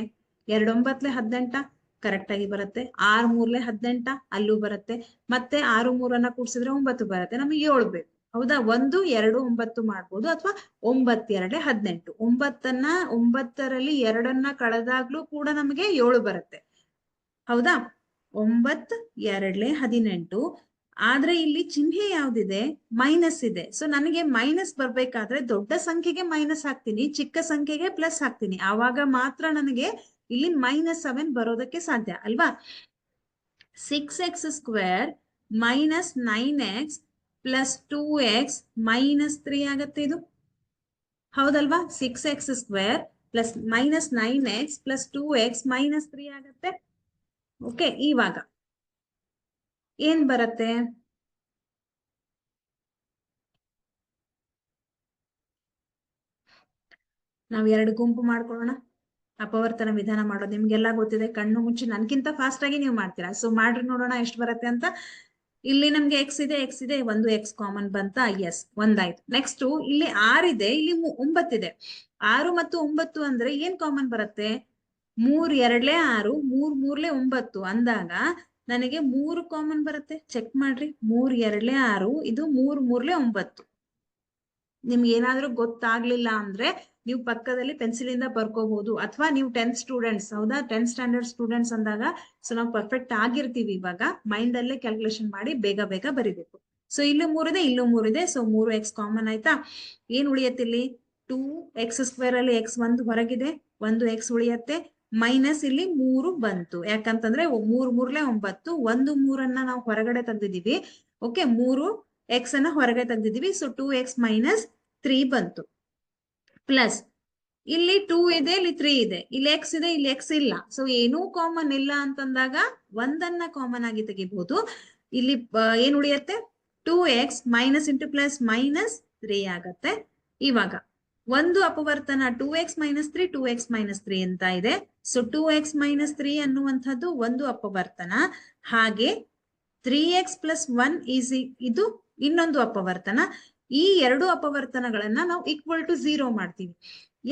2 9 18 ಕರೆಕ್ಟ್ ಆಗಿ ಬರುತ್ತೆ. 6 3 18 ಅಲ್ಲೂ ಬರುತ್ತೆ. ಮತ್ತೆ 6 3 ಕೂಡಿಸಿದ್ರೆ 9 ಬರುತ್ತೆ. ನಮಗೆ 7 ಬೇಕು, ಹೌದಾ? 1 2 9 ಮಾಡ್ಬೋದು, ಅಥವಾ 9 2 18. 9ರಲ್ಲಿ 2 ಕಳೆದಾಗ್ಲೂ ಕೂಡ ನಮಗೆ 7 ಬರುತ್ತೆ, ಹೌದಾ? 9 2 18. ಆದ್ರೆ ಇಲ್ಲಿ ಚಿಹ್ನೆ ಯಾವ್ದಿದೆ? ಮೈನಸ್ ಇದೆ. ಸೊ ನನಗೆ ಮೈನಸ್ ಬರ್ಬೇಕಾದ್ರೆ ದೊಡ್ಡ ಸಂಖ್ಯೆಗೆ ಮೈನಸ್ ಹಾಕ್ತೀನಿ, ಚಿಕ್ಕ ಸಂಖ್ಯೆಗೆ ಪ್ಲಸ್ ಹಾಕ್ತೀನಿ. ಆವಾಗ ಮಾತ್ರ ನನಗೆ ಇಲ್ಲಿ -7 ಬರೋದಕ್ಕೆ ಸಾಧ್ಯ ಅಲ್ವಾ? 6x² - 9x + 2x - 3 ಆಗತ್ತೆ ಇದು, ಹೌದಲ್ವಾ? 6x² + -9x + 2x - 3 ಆಗತ್ತೆ. ಓಕೆ, ಇವಾಗ ಏನ್ ಬರುತ್ತೆ? ನಾವ್ 2 ಗುಂಪು ಮಾಡ್ಕೊಳ್ಳೋಣ. ಅಪವರ್ತನ ವಿಧಾನ ಮಾಡೋದು ನಿಮ್ಗೆಲ್ಲ ಗೊತ್ತಿದೆ. ಕಣ್ಣು ಮುಚ್ಚಿ ನನ್ಕಿಂತ ಫಾಸ್ಟ್ ಆಗಿ ನೀವು ಮಾಡ್ತೀರಾ. ಸೊ ಮಾಡ್ರಿ ನೋಡೋಣ ಎಷ್ಟು ಬರುತ್ತೆ ಅಂತ. ಇಲ್ಲಿ ನಮ್ಗೆ x ಇದೆ, ಒಂದು x ಕಾಮನ್ ಬಂತ? ಎಸ್, ಒಂದಾಯ್ತು. ನೆಕ್ಸ್ಟ್ ಇಲ್ಲಿ 6 ಇದೆ, ಇಲ್ಲಿ 9 ಇದೆ. 6 ಮತ್ತು 9 ಅಂದ್ರೆ ಏನ್ ಕಾಮನ್ ಬರುತ್ತೆ? 3 2 6, 3 3 9 ಅಂದಾಗ ನನಗೆ 3 ಕಾಮನ್ ಬರುತ್ತೆ. ಚೆಕ್ ಮಾಡ್ರಿ. 3 2 6, ಇದು 3 3 9. ನಿಮ್ಗೆ ಏನಾದ್ರೂ ಗೊತ್ತಾಗ್ಲಿಲ್ಲ ಅಂದ್ರೆ ನೀವು ಪಕ್ಕದಲ್ಲಿ ಪೆನ್ಸಿಲ್ ಇಂದ ಬರ್ಕೋಬಹುದು, ಅಥವಾ ನೀವು 10th ಸ್ಟೂಡೆಂಟ್ಸ್, ಹೌದಾ? 10th ಸ್ಟ್ಯಾಂಡರ್ಡ್ ಸ್ಟೂಡೆಂಟ್ಸ್ ಅಂದಾಗ ಸೊ ನಾವು ಪರ್ಫೆಕ್ಟ್ ಆಗಿರ್ತೀವಿ. ಇವಾಗ ಮೈಂಡ್ ಅಲ್ಲೇ ಕ್ಯಾಲ್ಕುಲೇಷನ್ ಮಾಡಿ ಬೇಗ ಬೇಗ ಬರಿಬೇಕು. ಸೊ ಇಲ್ಲೂ 3 ಇದೆ, ಇಲ್ಲೂ 3 ಇದೆ. ಸೊ 3x ಕಾಮನ್ ಆಯ್ತಾ? ಏನ್ ಉಳಿಯತ್ತೆ ಇಲ್ಲಿ? 2x² ಅಲ್ಲಿ x 1 ಹೊರಗಿದೆ, 1x ಉಳಿಯತ್ತೆ. ಮೈನಸ್ ಇಲ್ಲಿ 3 ಬಂತು. ಯಾಕಂತಂದ್ರೆ 3 3 9, 1 3 ನಾವು ಹೊರಗಡೆ ತೆಗ್ದಿದೀವಿ. ಓಕೆ, 3x ಅನ್ನ ಹೊರಗಡೆ ತೆಗ್ದಿದೀವಿ. ಸೊ 2x - 3 ಬಂತು. ಪ್ಲಸ್ ಇಲ್ಲಿ 2 ಇದೆ, ಇಲ್ಲಿ 3 ಇದೆ, ಇಲ್ಲಿ x ಇದೆ, ಇಲ್ಲಿ x ಇಲ್ಲ. ಸೊ ಏನೂ ಕಾಮನ್ ಇಲ್ಲ ಅಂತಂದಾಗ 1ಅನ್ನ ಕಾಮನ್ ಆಗಿ ತೆಗಿಬಹುದು. ಇಲ್ಲಿ ಏನ್ ಉಳಿಯತ್ತೆ? 2x - × +- 3 ಆಗತ್ತೆ. ಇವಾಗ ಒಂದು ಅಪವರ್ತನ 2x - 3 2x - 3 ಅಂತ ಇದೆ. ಸೊ 2x - 3 ಅನ್ನುವಂಥದ್ದು ಒಂದು ಅಪವರ್ತನ. ಹಾಗೆ 3x + 1 ಇದು ಇನ್ನೊಂದು ಅಪವರ್ತನ. ಈ 2 ಅಪವರ್ತನಗಳನ್ನ ನಾವು = 0 ಮಾಡ್ತೀವಿ.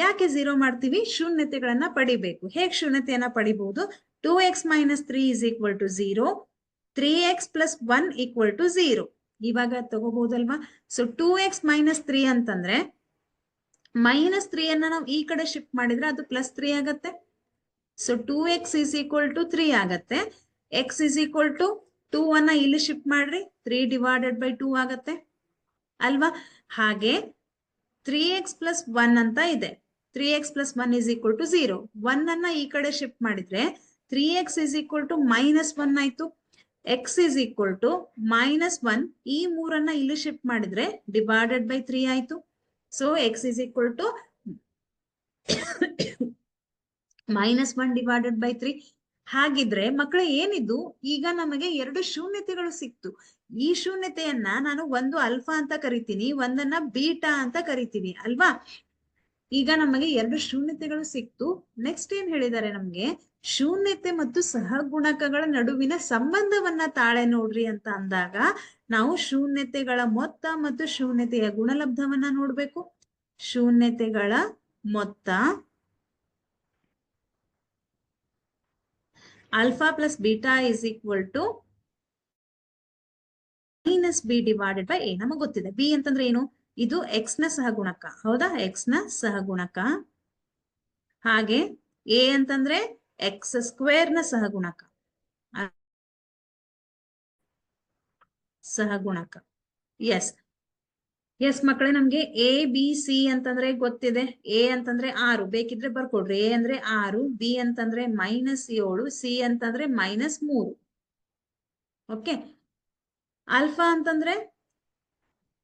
ಯಾಕೆ 0 ಮಾಡ್ತೀವಿ? ಶೂನ್ಯತೆಗಳನ್ನ ಪಡಿಬೇಕು. ಹೇಗ್ ಶೂನ್ಯತೆಯನ್ನ ಪಡಿಬಹುದು? 2x - 3 = 0, 3x + 1 = 0. ಇವಾಗ ತಗೋಬಹುದಲ್ವಾ? ಸೊ 2x - 3 ಅಂತಂದ್ರೆ -3 ಅನ್ನ ನಾವು ಈ ಕಡೆ ಶಿಫ್ಟ್ ಮಾಡಿದ್ರೆ ಅದು +3 ಆಗತ್ತೆ. ಸೊ 2x = 3 ಆಗತ್ತೆ. x = 2 ಅನ್ನ ಇಲ್ಲಿ ಶಿಫ್ಟ್ ಮಾಡ್ರಿ, 3/2 ಆಗತ್ತೆ ಅಲ್ವಾ? ಹಾಗೆ 3x + 1 ಅಂತ ಇದೆ. 3x + 1 = 0. 1 ಅನ್ನ ಈ ಕಡೆ ಶಿಫ್ಟ್ ಮಾಡಿದ್ರೆ 3x = -1 ಆಯ್ತು. x = -1, ಈ 3ಅನ್ನ ಇಲ್ಲಿ ಶಿಫ್ಟ್ ಮಾಡಿದ್ರೆ /3 ಆಯ್ತು. So x = -1/3. ಹಾಗಿದ್ರೆ ಮಕ್ಕಳೇ ಏನಿದು? ಈಗ ನಮಗೆ 2 ಶೂನ್ಯತೆಗಳು ಸಿಕ್ತು. ಈ ಶೂನ್ಯತೆಯನ್ನ ನಾನು ಒಂದು ಆಲ್ಫಾ ಅಂತ ಕರಿತೀನಿ, ಒಂದನ್ನ ಬೀಟಾ ಅಂತ ಕರಿತೀವಿ ಅಲ್ವಾ? ಈಗ ನಮಗೆ 2 ಶೂನ್ಯತೆಗಳು ಸಿಕ್ತು. ನೆಕ್ಸ್ಟ್ ಏನ್ ಹೇಳಿದ್ದಾರೆ ನಮ್ಗೆ? ಶೂನ್ಯತೆ ಮತ್ತು ಸಹಗುಣಕಗಳ ನಡುವಿನ ಸಂಬಂಧವನ್ನ ತಾಳೆ ನೋಡ್ರಿ ಅಂತ ಅಂದಾಗ ನಾವು ಶೂನ್ಯತೆಗಳ ಮೊತ್ತ ಮತ್ತು ಶೂನ್ಯತೆಯ ಗುಣಲಬ್ಧವನ್ನ ನೋಡ್ಬೇಕು. ಶೂನ್ಯತೆಗಳ ಮೊತ್ತ ಆಲ್ಫಾ + ಬೀಟಾ = -b/a. ನಮಗೆ ಗೊತ್ತಿದೆ b ಅಂತಂದ್ರೆ ಏನು? ಇದು x ನ ಸಹಗುಣಕ, ಹೌದಾ? x ನ ಸಹಗುಣಕ. ಹಾಗೆ a ಅಂತಂದ್ರೆ x² ನ ಸಹಗುಣಕ. ಎಸ್ ಎಸ್ ಮಕ್ಕಳೇ, ನಮ್ಗೆ ಎ ಬಿ ಸಿ ಅಂತಂದ್ರೆ ಗೊತ್ತಿದೆ. ಎ ಅಂತಂದ್ರೆ 6, ಬೇಕಿದ್ರೆ ಬರ್ಕೊಡ್ರಿ. ಎ ಅಂದ್ರೆ 6, ಬಿ ಅಂತಂದ್ರೆ -7, ಸಿ ಅಂತಂದ್ರೆ -3. ಓಕೆ. ಆಲ್ಫಾ ಅಂತಂದ್ರೆ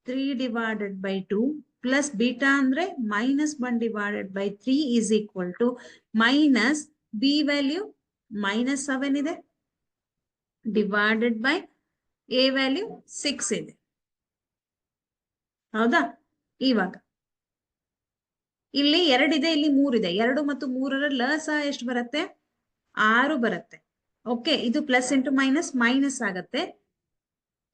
3/2 ಪ್ಲಸ್ ಬೀಟಾ ಅಂದ್ರೆ -1/3 is equal to minus B value -7 ಇದೆ ಡಿವೈಡೆಡ್ ಬೈ ಎ ವ್ಯಾಲ್ಯೂ 6 ಇದೆ. ಹೌದಾ? ಇವಾಗ ಇಲ್ಲಿ 2 ಇದೆ, ಇಲ್ಲಿ 3 ಇದೆ. 2 ಮತ್ತು 3ರ ಲಸ ಎಷ್ಟು ಬರುತ್ತೆ? 6 ಬರುತ್ತೆ. ಓಕೆ, ಇದು ಪ್ಲಸ್ ಇಂಟು ಮೈನಸ್ ಮೈನಸ್ ಆಗತ್ತೆ.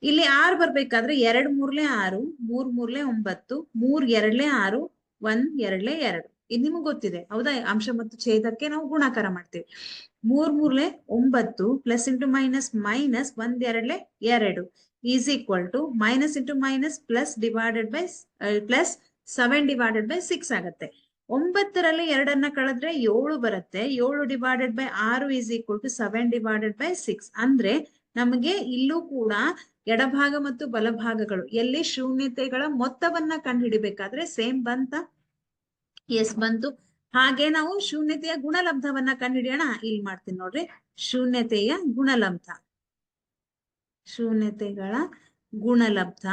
ಇಲ್ಲಿ 6 ಬರ್ಬೇಕಾದ್ರೆ 2 3 6, 3 3 9, 3 2 6, 1 2 2. ಇದು ನಿಮಗೆ ಗೊತ್ತಿದೆ. ಹೌದಾ? ಅಂಶ ಮತ್ತು ಛೇದಕ್ಕೆ ನಾವು ಗುಣಾಕಾರ ಮಾಡ್ತೀವಿ. 3 3 9 plus into minus minus 1 2 2 is equal to minus into minus plus divided by plus 7/6 ಆಗತ್ತೆ. 9ರಲ್ಲಿ 2 ಕಳೆದ್ರೆ 7 ಬರುತ್ತೆ. 7/6 ಈಸ್ ಈಕ್ವಲ್ ಟು 7/6. ಅಂದ್ರೆ ನಮಗೆ ಇಲ್ಲೂ ಕೂಡ ಎಡಭಾಗ ಮತ್ತು ಬಲಭಾಗಗಳು ಎಲ್ಲಿ ಶೂನ್ಯತೆಗಳ ಮೊತ್ತವನ್ನ ಕಂಡುಹಿಡಿಬೇಕಾದ್ರೆ ಸೇಮ್ ಬಂತ? ಎಸ್ ಬಂತು. ಹಾಗೆ ನಾವು ಶೂನ್ಯತೆಯ ಗುಣಲಬ್ಧವನ್ನ ಕಂಡುಹಿಡಿಯೋಣ. ಇಲ್ಲಿ ಮಾಡ್ತೀನಿ ನೋಡ್ರಿ. ಶೂನ್ಯತೆಯ ಗುಣಲಬ್ಧ, ಶೂನ್ಯತೆಗಳ ಗುಣಲಬ್ಧ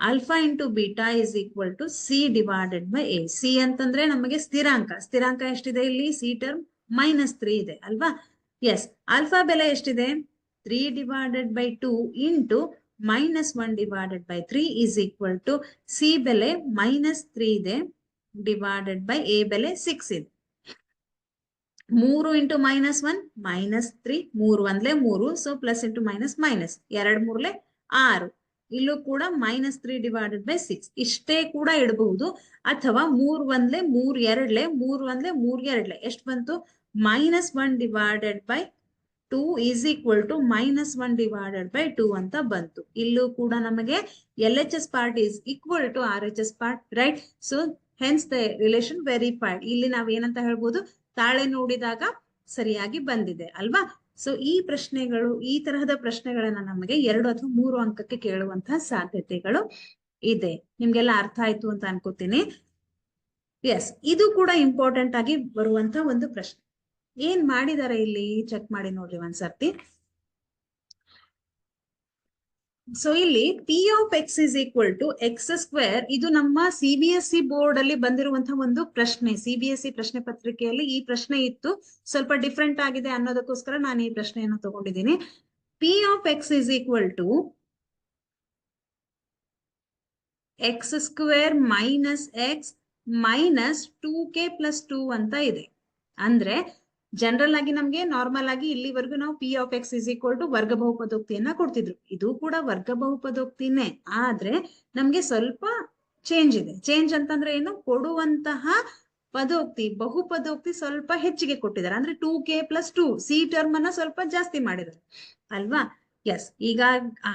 alpha into beta is equal to c divided by a. C ಅಂತಂದ್ರೆ ನಮಗೆ ಸ್ಥಿರಾಂಕ. ಸ್ಥಿರಾಂಕ ಎಷ್ಟಿದೆ ಇಲ್ಲಿ? ಸಿ ಟರ್ಮ್ -3 ಇದೆ ಅಲ್ವಾ? ಎಸ್. ಆಲ್ಫಾ ಬೆಲೆ ಎಷ್ಟಿದೆ? 3/2 into -1/3 is equal to C ಬೆಲೆ -3 ಇದೆ ಡಿವೈಡೆಡ್ ಬೈ ಎ ಬೆಲೆ 6 ಇದೆ. 3 into -1 -3, 3 1 3, so plus into minus minus 2 3 6. ಇಲ್ಲೂ ಕೂಡ -3/6 ಇಷ್ಟೇ ಕೂಡ ಇಡಬಹುದು. ಅಥವಾ 3 1 3 2 3 1 3 2 ಎಷ್ಟು ಬಂತು? -1/2 ಈಸ್ ಈಕ್ವಲ್ ಟು -1/2 ಅಂತ ಬಂತು. ಇಲ್ಲೂ ಕೂಡ ನಮಗೆ LHS part is equal to RHS part, right? So hence the relation verified. ಇಲ್ಲಿ ನಾವ್ ಏನಂತ ಹೇಳ್ಬೋದು? ತಾಳೆ ನೋಡಿದಾಗ ಸರಿಯಾಗಿ ಬಂದಿದೆ ಅಲ್ವಾ? ಸೊ ಈ ಪ್ರಶ್ನೆಗಳು, ಈ ತರಹದ ಪ್ರಶ್ನೆಗಳನ್ನ ನಮಗೆ 2 ಅಥವಾ 3 ಅಂಕಕ್ಕೆ ಕೇಳುವಂತಹ ಸಾಧ್ಯತೆಗಳು ಇದೆ. ನಿಮ್ಗೆಲ್ಲ ಅರ್ಥ ಆಯ್ತು ಅಂತ ಅನ್ಕೋತೀನಿ. ಎಸ್, ಇದು ಕೂಡ ಇಂಪಾರ್ಟೆಂಟ್ ಆಗಿ ಬರುವಂತ ಒಂದು ಪ್ರಶ್ನೆ. ಏನ್ ಮಾಡಿದಾರೆ ಇಲ್ಲಿ ಚೆಕ್ ಮಾಡಿ ನೋಡ್ರಿ ಒಂದ್ಸರ್ತಿ. ಸೊ ಇಲ್ಲಿ P of X is equal to x². ಇದು ನಮ್ಮ CBSE ಬೋರ್ಡ್ ಅಲ್ಲಿ ಬಂದಿರುವಂತಹ ಒಂದು ಪ್ರಶ್ನೆ. CBSE ಪ್ರಶ್ನೆ ಪತ್ರಿಕೆಯಲ್ಲಿ ಈ ಪ್ರಶ್ನೆ ಇತ್ತು. ಸ್ವಲ್ಪ ಡಿಫ್ರೆಂಟ್ ಆಗಿದೆ ಅನ್ನೋದಕ್ಕೋಸ್ಕರ ನಾನು ಈ ಪ್ರಶ್ನೆಯನ್ನು ತಗೊಂಡಿದ್ದೀನಿ. P of X is equal to x² minus X minus 2k plus 2 ಅಂತ ಇದೆ. ಅಂದ್ರೆ ಜನರಲ್ ಆಗಿ ನಮ್ಗೆ ನಾರ್ಮಲ್ ಆಗಿ ಇಲ್ಲಿವರೆಗೂ ನಾವು P of X is equal to ವರ್ಗ ಬಹುಪದೋಕ್ತಿಯನ್ನ ಕೊಡ್ತಿದ್ರು. ಇದು ಕೂಡ ವರ್ಗ ಬಹುಪದೋಕ್ತಿನೇ, ಆದ್ರೆ ನಮ್ಗೆ ಸ್ವಲ್ಪ ಚೇಂಜ್ ಇದೆ. ಚೇಂಜ್ ಅಂತಂದ್ರೆ ಏನು? ಕೊಡುವಂತಹ ಪದೋಕ್ತಿ, ಬಹುಪದೋಕ್ತಿ ಸ್ವಲ್ಪ ಹೆಚ್ಚಿಗೆ ಕೊಟ್ಟಿದ್ದಾರೆ. ಅಂದ್ರೆ 2k ಪ್ಲಸ್ 2, ಸಿ ಟರ್ಮ್ ಅನ್ನ ಸ್ವಲ್ಪ ಜಾಸ್ತಿ ಮಾಡಿದ್ದಾರೆ ಅಲ್ವಾ? ಎಸ್. ಈಗ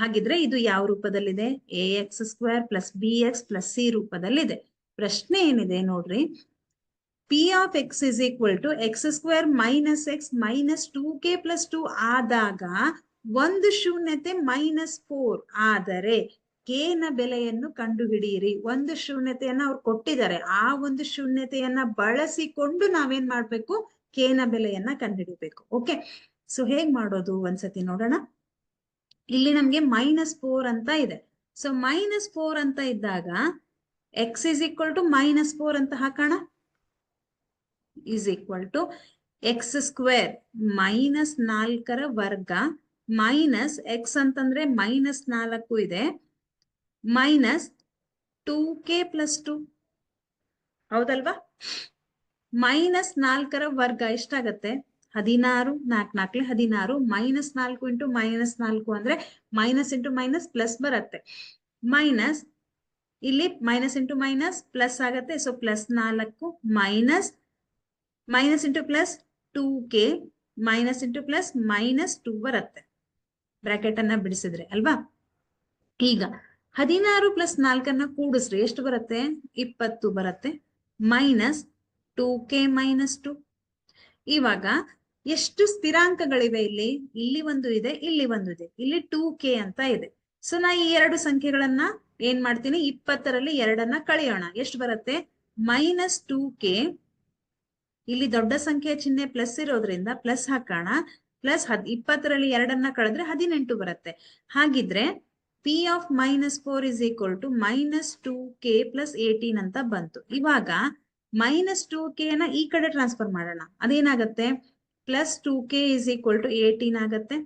ಹಾಗಿದ್ರೆ ಇದು ಯಾವ ರೂಪದಲ್ಲಿದೆ? ax² plus bx plus c ರೂಪದಲ್ಲಿದೆ. ಪ್ರಶ್ನೆ ಏನಿದೆ ನೋಡ್ರಿ. P of X is equal to x² minus X minus 2k plus 2 ಆದಾಗ ಒಂದು ಶೂನ್ಯತೆ -4 ಆದರೆ k ನ ಬೆಲೆಯನ್ನು ಕಂಡುಹಿಡಿಯಿರಿ. ಒಂದು ಶೂನ್ಯತೆಯನ್ನ ಅವ್ರು ಕೊಟ್ಟಿದ್ದಾರೆ. ಆ ಒಂದು ಶೂನ್ಯತೆಯನ್ನ ಬಳಸಿಕೊಂಡು ನಾವೇನ್ ಮಾಡ್ಬೇಕು? k ನ ಬೆಲೆಯನ್ನ ಕಂಡುಹಿಡಿಬೇಕು. ಓಕೆ, ಸೊ ಹೇಗ್ ಮಾಡೋದು ಒಂದ್ಸತಿ ನೋಡೋಣ. ಇಲ್ಲಿ ನಮ್ಗೆ -4 ಅಂತ ಇದೆ. ಸೊ -4 ಅಂತ ಇದ್ದಾಗ x ಇಸ್ ಈಕ್ವಲ್ ಟು -4 ಅಂತ ಹಾಕೋಣ. ಈಸ್ ಈಕ್ವಲ್ ಟು x² -4ರ ವರ್ಗ ಮೈನಸ್ ಎಕ್ಸ್ ಅಂತಂದ್ರೆ -4 ಇದೆ ಮೈನಸ್ 2k ಪ್ಲಸ್ 2. ಹೌದಲ್ವಾ? -4ರ ವರ್ಗ ಎಷ್ಟಾಗತ್ತೆ? 16. 4 4 16. -4 ಇಂಟು -4 ಅಂದ್ರೆ ಮೈನಸ್ ಇಂಟು ಮೈನಸ್ ಪ್ಲಸ್ ಬರುತ್ತೆ. ಮೈನಸ್ ಇಲ್ಲಿ ಮೈನಸ್ ಇಂಟು ಮೈನಸ್ ಪ್ಲಸ್ ಆಗತ್ತೆ. So +4 minus minus into plus 2k minus into plus -2 ಬರುತ್ತೆ. ಬ್ರಾಕೆಟ್ ಅನ್ನ ಬಿಡಿಸಿದ್ರೆ ಅಲ್ವಾ? ಈಗ 16 ಪ್ಲಸ್ 4 ಕೂಡಿಸ್ರಿ ಎಷ್ಟು ಬರುತ್ತೆ? 20 ಬರುತ್ತೆ. Minus 2k minus 2. ಇವಾಗ ಎಷ್ಟು ಸ್ಥಿರಾಂಕಗಳಿವೆ ಇಲ್ಲಿ? ಇಲ್ಲಿ ಒಂದು ಇದೆ, ಇಲ್ಲಿ ಒಂದು ಇದೆ, ಇಲ್ಲಿ 2k ಅಂತ ಇದೆ. ಸೊ ನಾ ಈ ಎರಡು ಸಂಖ್ಯೆಗಳನ್ನ ಏನ್ ಮಾಡ್ತೀನಿ, 20ರಲ್ಲಿ 2ಅನ್ನ ಕಳೆಯೋಣ. ಎಷ್ಟು ಬರುತ್ತೆ? -2k. ಇಲ್ಲಿ ದೊಡ್ಡ ಸಂಖ್ಯೆಯ ಚಿಹ್ನೆ ಪ್ಲಸ್ ಇರೋದ್ರಿಂದ ಪ್ಲಸ್ ಹಾಕೋಣ. ಪ್ಲಸ್ 20ರಲ್ಲಿ 2ಅನ್ನ ಕಳೆದ್ರೆ 18 ಬರುತ್ತೆ. ಹಾಗಿದ್ರೆ p of -4 is equal to -2k plus 18 ಅಂತ ಬಂತು. ಇವಾಗ -2k ನ ಈ ಕಡೆ ಟ್ರಾನ್ಸ್ಫರ್ ಮಾಡೋಣ. ಅದೇನಾಗತ್ತೆ? +2k is equal to 18 ಆಗತ್ತೆ.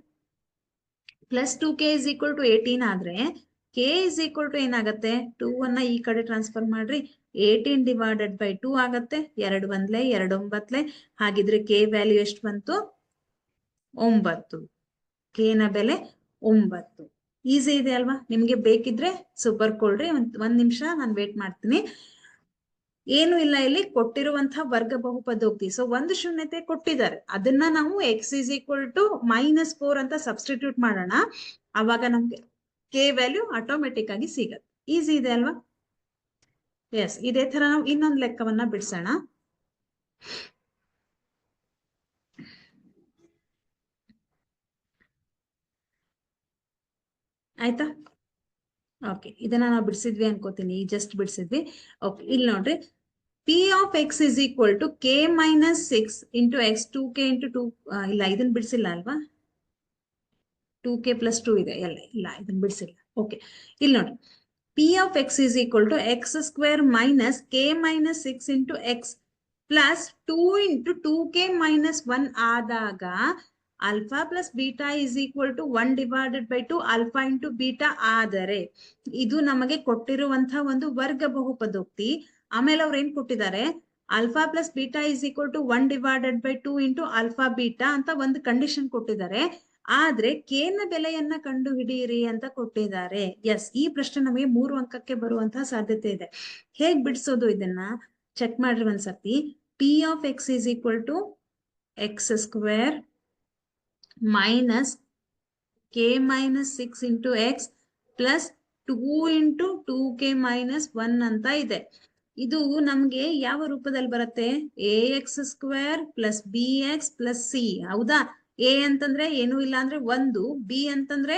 +2k is equal to 18 ಆದ್ರೆ k is equal to ಏನಾಗತ್ತೆ? 2 ಅನ್ನ ಈ ಕಡೆ ಟ್ರಾನ್ಸ್ಫರ್ ಮಾಡ್ರಿ. 18 divided by 2 ಆಗತ್ತೆ. 2 1 2 9. ಹಾಗಿದ್ರೆ k ವ್ಯಾಲ್ಯೂ ಎಷ್ಟು ಬಂತು? 9. k ನ ಬೆಲೆ 9. ಈಸಿ ಇದೆ ಅಲ್ವಾ? ನಿಮ್ಗೆ ಬೇಕಿದ್ರೆ ಸೂಪರ್ ಕೊಡ್ರಿ. ಒಂದ್ ನಿಮಿಷ ನಾನು ವೇಟ್ ಮಾಡ್ತೀನಿ. ಏನು ಇಲ್ಲ, ಇಲ್ಲಿ ಕೊಟ್ಟಿರುವಂತಹ ವರ್ಗ ಬಹುಪದೋಕ್ತಿ. ಸೊ ಒಂದು ಶೂನ್ಯತೆ ಕೊಟ್ಟಿದ್ದಾರೆ, ಅದನ್ನ ನಾವು x is equal to -4 ಅಂತ ಸಬ್ಸ್ಟಿಟ್ಯೂಟ್ ಮಾಡೋಣ. ಅವಾಗ ನಮ್ಗೆ k ವ್ಯಾಲ್ಯೂ ಆಟೋಮೆಟಿಕ್ ಆಗಿ ಸಿಗತ್ತೆ. ಈಸಿ ಇದೆ ಅಲ್ವಾ? ಎಸ್, ಇದೇ ತರ ನಾವು ಇನ್ನೊಂದು ಲೆಕ್ಕವನ್ನ ಬಿಡಿಸೋಣ. ಆಯ್ತಾ? ಓಕೆ, ಇದನ್ನ ನಾವು ಬಿಡಿಸಿದ್ವಿ ಅನ್ಕೋತೀನಿ, ಜಸ್ಟ್ ಬಿಡಿಸಿದ್ವಿ. ಓಕೆ, ಇಲ್ಲಿ ನೋಡ್ರಿ, p of x is equal to k minus 6 into x 2k into 2. ಇಲ್ಲ, ಇದನ್ನ ಬಿಡಿಸಿಲ್ಲ ಅಲ್ವಾ? 2k plus 2 ಇದೆ. ಇಲ್ಲ ಇದನ್ನ ಬಿಡಿಸಿಲ್ಲ. ಓಕೆ, ಇಲ್ಲಿ ನೋಡ್ರಿ, p of x is equal to x square minus k minus 6 into x plus 2 into 2k minus 1 ಆದಾಗ alpha plus beta is equal to 1 divided by 2 alpha into beta ಆದರೆ ಇದು ನಮಗೆ ಕೊಟ್ಟಿರುವಂತಹ ಒಂದು ವರ್ಗ ಬಹುಪದೋಕ್ತಿ. ಆಮೇಲೆ ಅವ್ರು ಏನ್ ಕೊಟ್ಟಿದ್ದಾರೆ? Alpha plus beta is equal to 1 divided by 2 into alpha beta ಅಂತ ಒಂದು ಕಂಡೀಷನ್ ಕೊಟ್ಟಿದ್ದಾರೆ. ಆದ್ರೆ ಕೆ ನ ಬೆಲೆಯನ್ನ ಕಂಡು ಹಿಡಿಯಿರಿ ಅಂತ ಕೊಟ್ಟಿದ್ದಾರೆ. ಎಸ್, ಈ ಪ್ರಶ್ನೆ ನಮಗೆ 3 ಅಂಕಕ್ಕೆ ಬರುವಂತಹ ಸಾಧ್ಯತೆ ಇದೆ. ಹೇಗ್ ಬಿಡಿಸೋದು ಇದನ್ನ ಚೆಕ್ ಮಾಡ್ರಿ ಒಂದ್ಸತಿ. p of x is equal to x square minus k minus 6 into x plus 2 into 2k minus 1 ಅಂತ ಇದೆ. ಇದು ನಮ್ಗೆ ಯಾವ ರೂಪದಲ್ಲಿ ಬರುತ್ತೆ? ax² plus bx plus c. ಹೌದಾ? a ಅಂತಂದ್ರೆ ಏನು ಇಲ್ಲ ಅಂದ್ರೆ 1, b ಅಂತಂದ್ರೆ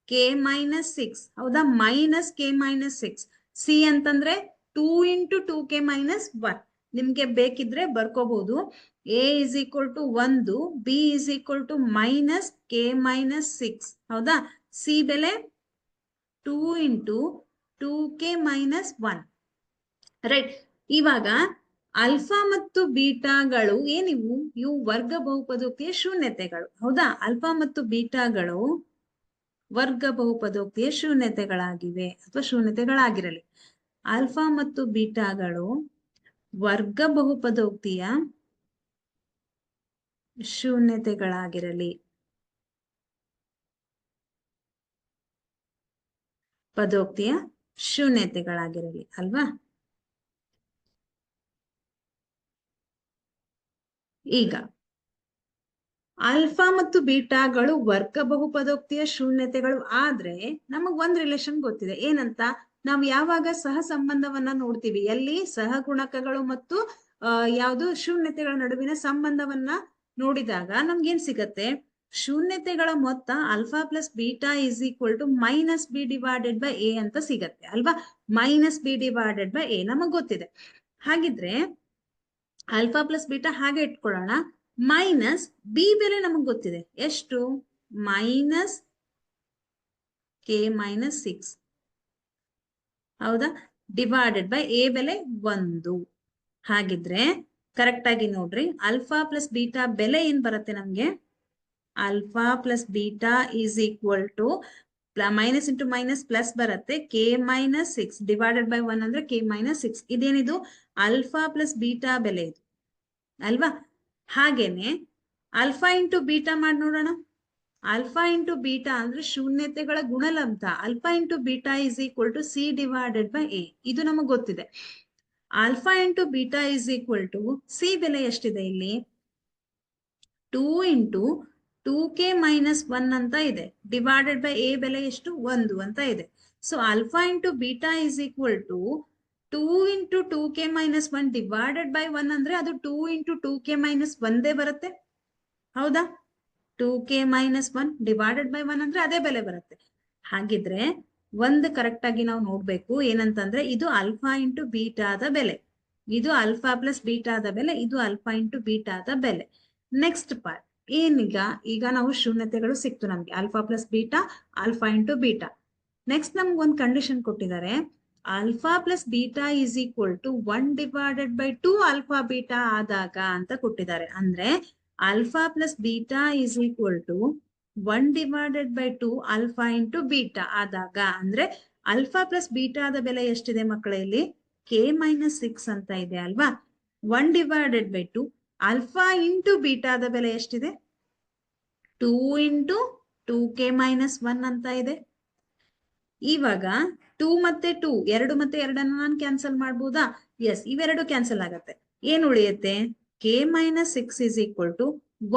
k minus 6. ಹೌದಾ? minus k minus 6. c ಅಂತಂದ್ರೆ 2 into 2k minus 1. ನಿಮ್ಗೆ ಬೇಕಿದ್ರೆ ಬರ್ಕೋಬಹುದು. a is equal to 1, b is equal to minus k minus 6. ಹೌದಾ? c ಬೆಲೆ 2 into 2k minus 1. ರೈಟ್. ಇವಾಗ ಅಲ್ಫಾ ಮತ್ತು ಬೀಟಾಗಳು ಏನಿವು? ಇವು ವರ್ಗ ಬಹುಪದೋಕ್ತಿಯ ಶೂನ್ಯತೆಗಳು. ಹೌದಾ? ಅಲ್ಫಾ ಮತ್ತು ಬೀಟಾಗಳು ವರ್ಗ ಬಹುಪದೋಕ್ತಿಯ ಶೂನ್ಯತೆಗಳಾಗಿವೆ ಅಥವಾ ಶೂನ್ಯತೆಗಳಾಗಿರಲಿ. ಆಲ್ಫಾ ಮತ್ತು ಬೀಟಾಗಳು ವರ್ಗ ಬಹುಪದೋಕ್ತಿಯ ಶೂನ್ಯತೆಗಳಾಗಿರಲಿ. ಪದೋಕ್ತಿಯ ಶೂನ್ಯತೆಗಳಾಗಿರಲಿ ಅಲ್ವಾ? ಈಗ ಆಲ್ಫಾ ಮತ್ತು ಬೀಟಾಗಳು ವರ್ಗ ಬಹುಪದೋಕ್ತಿಯ ಶೂನ್ಯತೆಗಳು ಆದ್ರೆ ನಮಗ್ ಒಂದ್ ರಿಲೇಷನ್ ಗೊತ್ತಿದೆ. ಏನಂತ? ನಾವು ಯಾವಾಗ ಸಹ ಸಂಬಂಧವನ್ನ ನೋಡ್ತೀವಿ, ಎಲ್ಲಿ ಸಹಗುಣಕಗಳು ಮತ್ತು ಯಾವುದು ಶೂನ್ಯತೆಗಳ ನಡುವಿನ ಸಂಬಂಧವನ್ನ ನೋಡಿದಾಗ ನಮ್ಗೇನ್ ಸಿಗತ್ತೆ? ಶೂನ್ಯತೆಗಳ ಮೊತ್ತ alpha plus beta is equal to -b divided by a ಅಂತ ಸಿಗತ್ತೆ ಅಲ್ವಾ? -b divided by a ನಮಗ್ ಗೊತ್ತಿದೆ. ಹಾಗಿದ್ರೆ ಆಲ್ಫಾ ಪ್ಲಸ್ ಬೀಟಾ ಹಾಗೆ ಇಟ್ಕೊಳ್ಳೋಣ. ಮೈನಸ್ ಬಿ ಬೆಲೆ ನಮಗ್ ಗೊತ್ತಿದೆ. ಎಷ್ಟು? -k minus 6. ಹೌದಾ? ಡಿವೈಡೆಡ್ ಬೈ ಎ ಬೆಲೆ 1. ಹಾಗಿದ್ರೆ ಕರೆಕ್ಟ್ ಆಗಿ ನೋಡ್ರಿ, ಆಲ್ಫಾ ಪ್ಲಸ್ ಬೀಟಾ ಬೆಲೆ ಏನ್ ಬರುತ್ತೆ ನಮ್ಗೆ? Alpha plus beta is equal to minus into minus plus ಬರುತ್ತೆ. k minus 6 ಡಿವೈಡೆಡ್ ಬೈ 1 ಅಂದ್ರೆ k minus 6. ಇದೇನಿದು? ಆಲ್ಫಾ ಪ್ಲಸ್ ಬೀಟಾ ಬೆಲೆ ಇದು ಅಲ್ವಾ? ಹಾಗೇನೆ ಆಲ್ಫಾ ಇಂಟು ಬೀಟಾ ಮಾಡಿ ನೋಡೋಣ. ಆಲ್ಫಾ ಇಂಟು ಬೀಟಾ ಅಂದ್ರೆ ಶೂನ್ಯತೆಗಳ ಗುಣಲಬ್ಧ. Alpha into beta is equal to c divided by a. ಇದು ನಮಗ್ ಗೊತ್ತಿದೆ. Alpha into beta is equal to C ಬೆಲೆ ಎಷ್ಟಿದೆ ಇಲ್ಲಿ? 2 into 2k minus 1 ಅಂತ ಇದೆ. ಡಿವೈಡೆಡ್ ಬೈ ಎ ಬೆಲೆ ಎಷ್ಟು? 1 ಅಂತ ಇದೆ. So alpha into beta is equal to 2 into 2k minus 1 divided by 1 ಅಂದ್ರೆ ಅದು 2 into 2k minus 1 ಬರುತ್ತೆ. ಹೌದಾ? 2k ಮೈನಸ್ 1 ಡಿವೈಡೆಡ್ ಬೈ 1 ಅಂದ್ರೆ ಅದೇ ಬೆಲೆ ಬರುತ್ತೆ. ಹಾಗಿದ್ರೆ ಒಂದು ಕರೆಕ್ಟ್ ಆಗಿ ನಾವು ನೋಡ್ಬೇಕು ಏನಂತಂದ್ರೆ ಇದು ಆಲ್ಫಾ ಇಂಟು ಬೀಟಾದ ಬೆಲೆ, ಇದು ಆಲ್ಫಾ ಪ್ಲಸ್ ಬೀಟಾದ ಬೆಲೆ, ಇದು ಆಲ್ಫಾ ಇಂಟು ಬೀಟಾದ ಬೆಲೆ. ನೆಕ್ಸ್ಟ್ ಪಾರ್ಟ್ ಈಗ ನಾವು ಶೂನ್ಯತೆಗಳು ಸಿಕ್ತು ನಮ್ಗೆ, alpha plus beta, alpha into beta. Next ನಮ್ಗೆ ಒಂದು ಕಂಡೀಷನ್ ಕೊಟ್ಟಿದ್ದಾರೆ, alpha plus beta is equal to 1 divided by 2 alpha beta ಆದಾಗ ಅಂತ ಕೊಟ್ಟಿದ್ದಾರೆ. ಅಂದ್ರೆ alpha plus beta is equal to 1 divided by 2 alpha into beta ಆದಾಗ, ಅಂದ್ರೆ ಆಲ್ಫಾ ಪ್ಲಸ್ ಬೀಟಾದ ಬೆಲೆ ಎಷ್ಟಿದೆ ಮಕ್ಕಳೇ? ಇಲ್ಲಿ ಕೆ ಮೈನಸ್ 6 ಅಂತ ಇದೆ ಅಲ್ವಾ. 1 ಡಿವೈಡೆಡ್ ಬೈ 2 ಆಲ್ಫಾ ಇಂಟು ಬೀಟಾದ ಬೆಲೆ ಎಷ್ಟಿದೆ? 2 ಇಂಟು 2k ಮೈನಸ್ 1 ಅಂತ ಇದೆ. ಇವಾಗ 2 ಮತ್ತೆ 2, 2 ಮತ್ತೆ 2 ನಾನು ಕ್ಯಾನ್ಸಲ್ ಮಾಡ್ಬೋದಾ? ಎಸ್, ಇವೆರಡು ಕ್ಯಾನ್ಸಲ್ ಆಗತ್ತೆ. ಏನ್ ಉಳಿಯುತ್ತೆ? K minus 6 is equal to